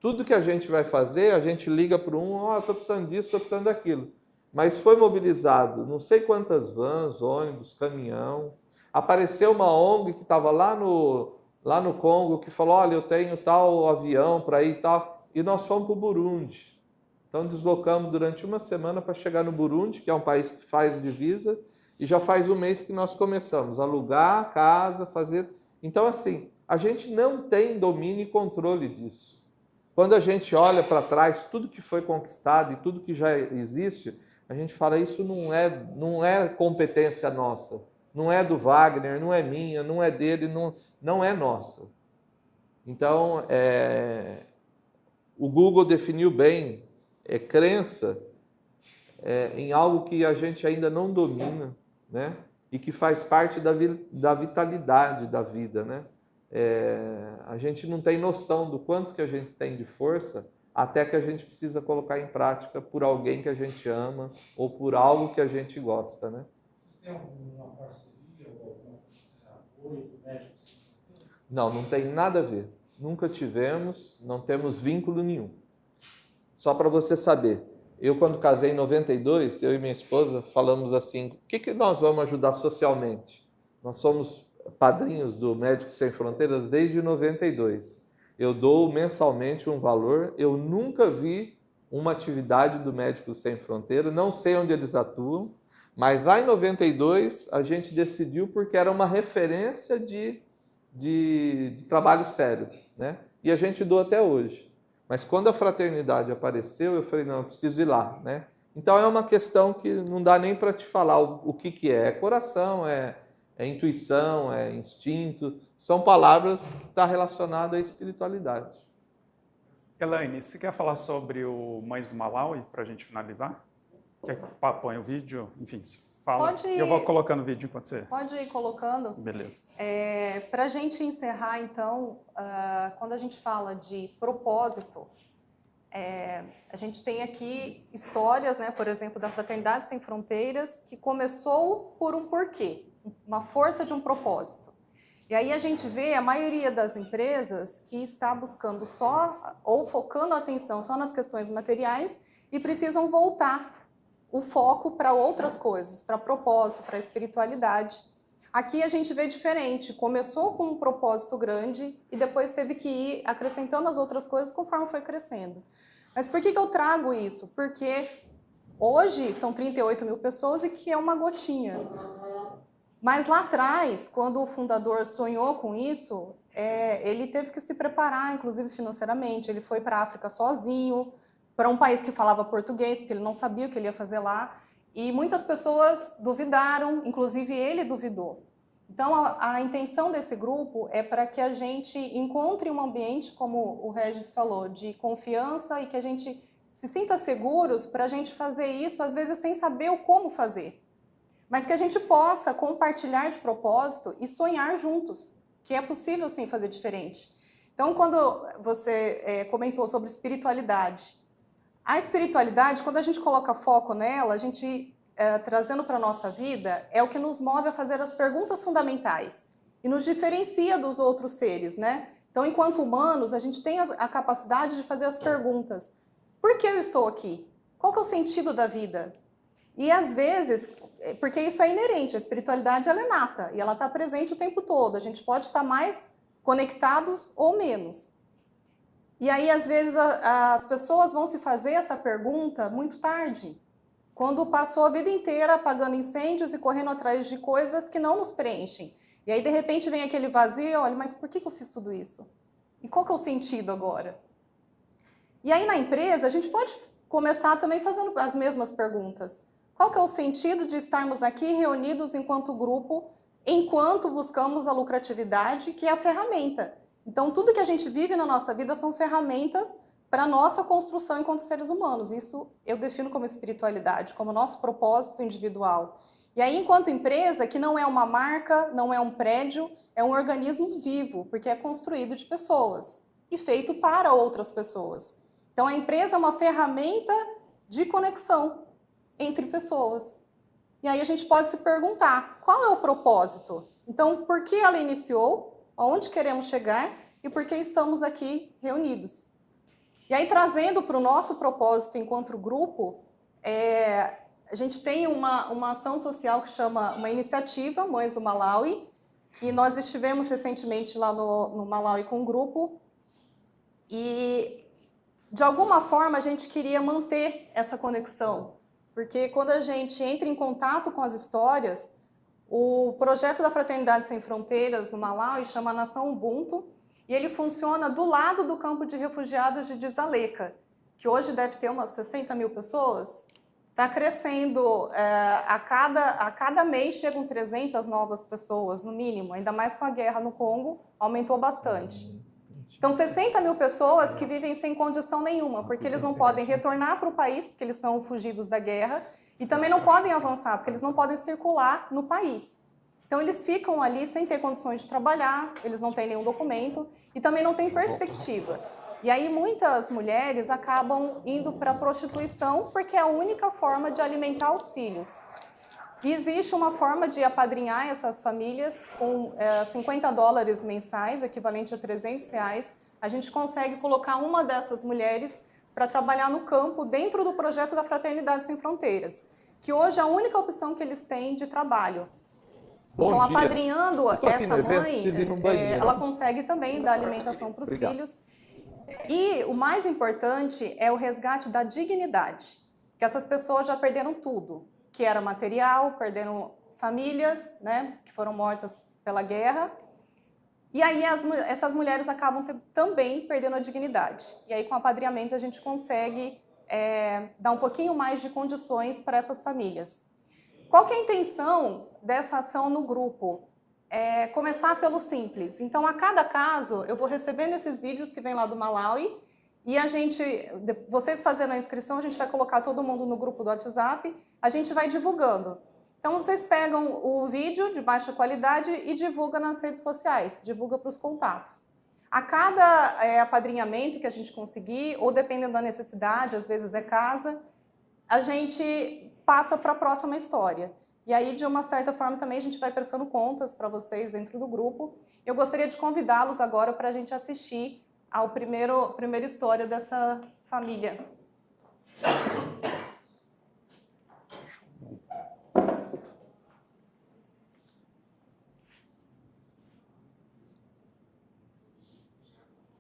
Tudo que a gente vai fazer, a gente liga para estou precisando disso, estou precisando daquilo. Mas foi mobilizado não sei quantas vans, ônibus, caminhão. Apareceu uma ONG que estava lá no Congo, que falou, olha, eu tenho tal avião para ir e tal. E nós fomos para o Burundi. Então deslocamos durante uma semana para chegar no Burundi, que é um país que faz divisa, e já faz um mês que nós começamos a alugar a casa, fazer... Então, assim, a gente não tem domínio e controle disso. Quando a gente olha para trás, tudo que foi conquistado e tudo que já existe, a gente fala, isso não é competência nossa, não é do Wagner, não é minha, não é dele, não é nossa. Então, o Google definiu bem, crença em algo que a gente ainda não domina, né? E que faz parte da vitalidade da vida, né? A gente não tem noção do quanto que a gente tem de força até que a gente precisa colocar em prática por alguém que a gente ama ou por algo que a gente gosta, né? Vocês têm alguma parceria ou algum apoio do Médico Sem Fronteiras? Não tem nada a ver. Nunca tivemos, não temos vínculo nenhum. Só para você saber, eu quando casei em 92, eu e minha esposa falamos assim, o que nós vamos ajudar socialmente? Nós somos padrinhos do Médicos Sem Fronteiras desde 92. Eu dou mensalmente um valor, eu nunca vi uma atividade do Médicos Sem Fronteiras, não sei onde eles atuam, mas lá em 92 a gente decidiu porque era uma referência de trabalho sério, né? E a gente doa até hoje. Mas quando a fraternidade apareceu, eu falei, não, eu preciso ir lá, né? Então é uma questão que não dá nem para te falar o que é. É coração, é intuição, é instinto, são palavras que estão relacionadas à espiritualidade. Elaine, você quer falar sobre o Mães do Malawi para a gente finalizar? Quer que põe o vídeo? Enfim, fala. Pode ir. Eu vou colocando o vídeo enquanto você... Pode ir colocando. Beleza. Para a gente encerrar, então, quando a gente fala de propósito, a gente tem aqui histórias, né, por exemplo, da Fraternidade Sem Fronteiras, que começou por um porquê, uma força de um propósito. E aí a gente vê a maioria das empresas que está buscando só, ou focando a atenção só nas questões materiais e precisam voltar o foco para outras coisas, para propósito, para espiritualidade. Aqui a gente vê diferente, começou com um propósito grande e depois teve que ir acrescentando as outras coisas conforme foi crescendo. Mas por que eu trago isso? Porque hoje são 38 mil pessoas e que é uma gotinha. Mas lá atrás, quando o fundador sonhou com isso, ele teve que se preparar, inclusive financeiramente. Ele foi para a África sozinho, para um país que falava português, porque ele não sabia o que ele ia fazer lá. E muitas pessoas duvidaram, inclusive ele duvidou. Então, a intenção desse grupo é para que a gente encontre um ambiente, como o Regis falou, de confiança e que a gente se sinta seguros para a gente fazer isso, às vezes sem saber o como fazer. mas que a gente possa compartilhar de propósito e sonhar juntos, que é possível sim fazer diferente. Então, quando você comentou sobre espiritualidade, a espiritualidade, quando a gente coloca foco nela, a gente, trazendo para a nossa vida, é o que nos move a fazer as perguntas fundamentais e nos diferencia dos outros seres, né? Então, enquanto humanos, a gente tem a capacidade de fazer as perguntas. Por que eu estou aqui? Qual que é o sentido da vida? E, às vezes, porque isso é inerente, a espiritualidade ela é nata e ela está presente o tempo todo. A gente pode estar mais conectados ou menos. E aí, às vezes, as pessoas vão se fazer essa pergunta muito tarde, quando passou a vida inteira apagando incêndios e correndo atrás de coisas que não nos preenchem. E aí, de repente, vem aquele vazio, olha, mas por que eu fiz tudo isso? E qual que é o sentido agora? E aí, na empresa, a gente pode começar também fazendo as mesmas perguntas. Qual que é o sentido de estarmos aqui reunidos enquanto grupo, enquanto buscamos a lucratividade, que é a ferramenta? Então, tudo que a gente vive na nossa vida são ferramentas para a nossa construção enquanto seres humanos. Isso eu defino como espiritualidade, como nosso propósito individual. E aí, enquanto empresa, que não é uma marca, não é um prédio, é um organismo vivo, porque é construído de pessoas e feito para outras pessoas. Então, a empresa é uma ferramenta de conexão entre pessoas. E aí a gente pode se perguntar, qual é o propósito? Então, por que ela iniciou? Aonde queremos chegar? E por que estamos aqui reunidos? E aí, trazendo para o nosso propósito enquanto grupo, a gente tem uma ação social que chama, uma iniciativa, Mães do Malawi, que nós estivemos recentemente lá no Malawi com um grupo, e de alguma forma a gente queria manter essa conexão, porque quando a gente entra em contato com as histórias, o projeto da Fraternidade Sem Fronteiras no Malawi chama Nação Ubuntu, e ele funciona do lado do campo de refugiados de Dzaleka, que hoje deve ter umas 60 mil pessoas. Está crescendo, a cada mês chegam 300 novas pessoas, no mínimo, ainda mais com a guerra no Congo, aumentou bastante. Então, 60 mil pessoas que vivem sem condição nenhuma, porque eles não podem retornar para o país, porque eles são fugidos da guerra, e também não podem avançar, porque eles não podem circular no país. Então, eles ficam ali sem ter condições de trabalhar, eles não têm nenhum documento, e também não têm perspectiva. E aí muitas mulheres acabam indo para a prostituição porque é a única forma de alimentar os filhos. E existe uma forma de apadrinhar essas famílias com $50 mensais, equivalente a R$300. A gente consegue colocar uma dessas mulheres para trabalhar no campo dentro do projeto da Fraternidade Sem Fronteiras, que hoje é a única opção que eles têm de trabalho. Então, apadrinhando essa mãe, ela consegue também dar alimentação para os filhos. E o mais importante é o resgate da dignidade, que essas pessoas já perderam tudo, que era material, perderam famílias, né, que foram mortas pela guerra, e aí essas mulheres acabam também perdendo a dignidade. E aí com o apadrinhamento a gente consegue dar um pouquinho mais de condições para essas famílias. Qual que é a intenção dessa ação no grupo? Começar pelo simples. Então, a cada caso, eu vou recebendo esses vídeos que vêm lá do Malawi e vocês fazendo a inscrição, a gente vai colocar todo mundo no grupo do WhatsApp, a gente vai divulgando. Então, vocês pegam o vídeo de baixa qualidade e divulgam nas redes sociais, divulga para os contatos. A cada apadrinhamento que a gente conseguir, ou dependendo da necessidade, às vezes é casa, a gente passa para a próxima história. E aí, de uma certa forma, também a gente vai prestando contas para vocês dentro do grupo. Eu gostaria de convidá-los agora para a gente assistir à primeira história dessa família.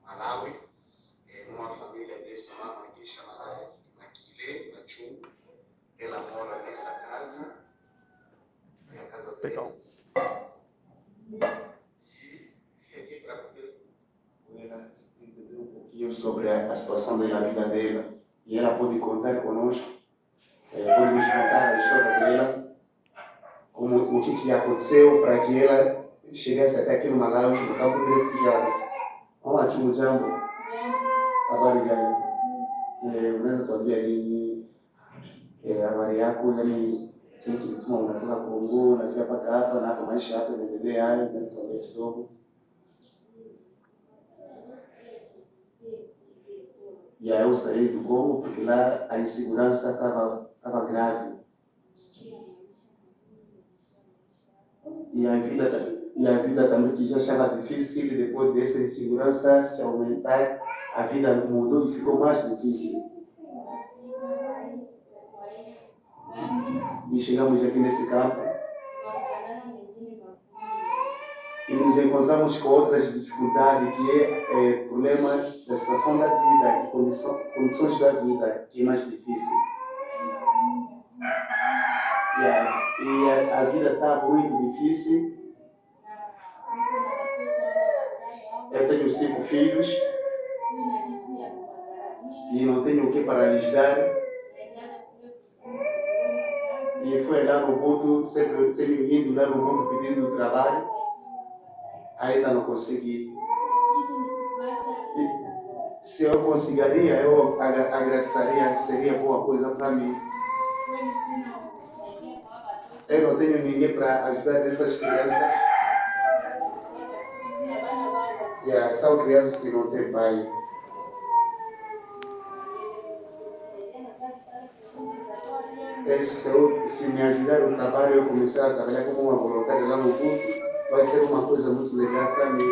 Malawi, uma família dessa mama aqui chamada Nakile Machu. Ela mora nessa casa. É a casa dela. E vim aqui para poder com ela entender um pouquinho sobre a situação da vida dela. E ela pode contar conosco, pode nos contar a história dela, o que aconteceu para que ela chegasse até aqui no Malawi, no campo de refugiados. Vamos aqui no Jambo. Habari gani? Unaweza tuambia nini habari yako, yani que tu na toda Congo, na fia para cá, na mais chata, na DDI, na toalete todo. E aí eu saí do Congo porque lá a insegurança estava grave. E a vida também que já estava difícil, depois dessa insegurança se aumentar, a vida mudou e ficou mais difícil. E chegamos aqui nesse campo e nos encontramos com outras dificuldades, que é problema da situação da vida, que condições da vida, que é mais difícil. E a vida está muito difícil. Eu tenho 5 filhos e não tenho o que para lhes dar. E foi lá no ponto, sempre tenho ido lá no ponto pedindo trabalho, ainda não consegui. E se eu conseguiria, eu agradeceria, seria boa coisa para mim. Eu não tenho ninguém para ajudar essas crianças. São crianças que não têm pai. Se me ajudar no trabalho, eu começar a trabalhar como uma voluntária lá no culto, vai ser uma coisa muito legal para mim.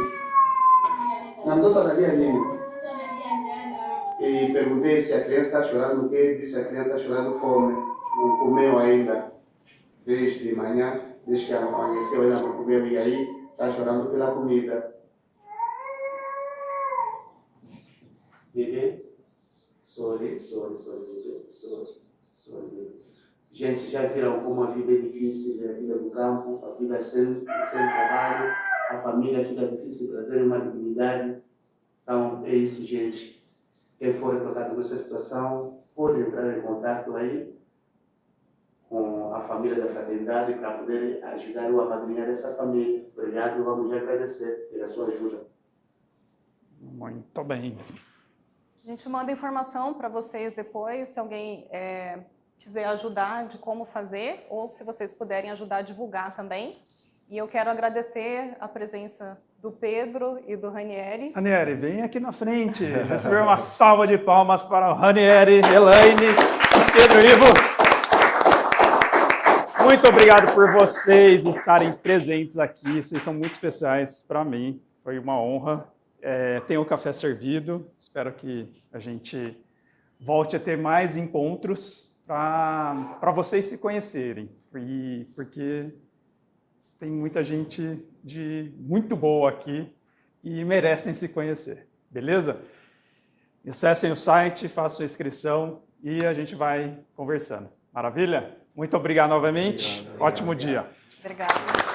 Não estou na linha mínima. E perguntei se a criança está chorando o quê? Disse a criança está chorando fome. Não comeu ainda. Desde manhã, desde que ela amanheceu, ainda não comeu. E aí está chorando pela comida. Bebê? Sorry. Gente, já viram como a vida é difícil, a vida do campo, a vida sem trabalho, a família fica difícil para ter uma dignidade. Então, é isso, gente. Quem for tocado nessa situação, pode entrar em contato aí com a família da fraternidade para poder ajudar ou apadrinhar essa família. Obrigado, vamos agradecer pela sua ajuda. Muito bem. A gente manda informação para vocês depois, se alguém quiser ajudar de como fazer, ou se vocês puderem ajudar a divulgar também. E eu quero agradecer a presença do Pedro e do Ranieri. Ranieri, vem aqui na frente. Receber uma salva de palmas para o Ranieri, Elaine e Pedro Ivo. Muito obrigado por vocês estarem presentes aqui. Vocês são muito especiais para mim. Foi uma honra. Tem o café servido. Espero que a gente volte a ter mais encontros para vocês se conhecerem. Porque tem muita gente muito boa aqui e merecem se conhecer. Beleza? Acessem o site, façam a inscrição e a gente vai conversando. Maravilha? Muito obrigado novamente. Obrigado. Ótimo dia. Obrigada.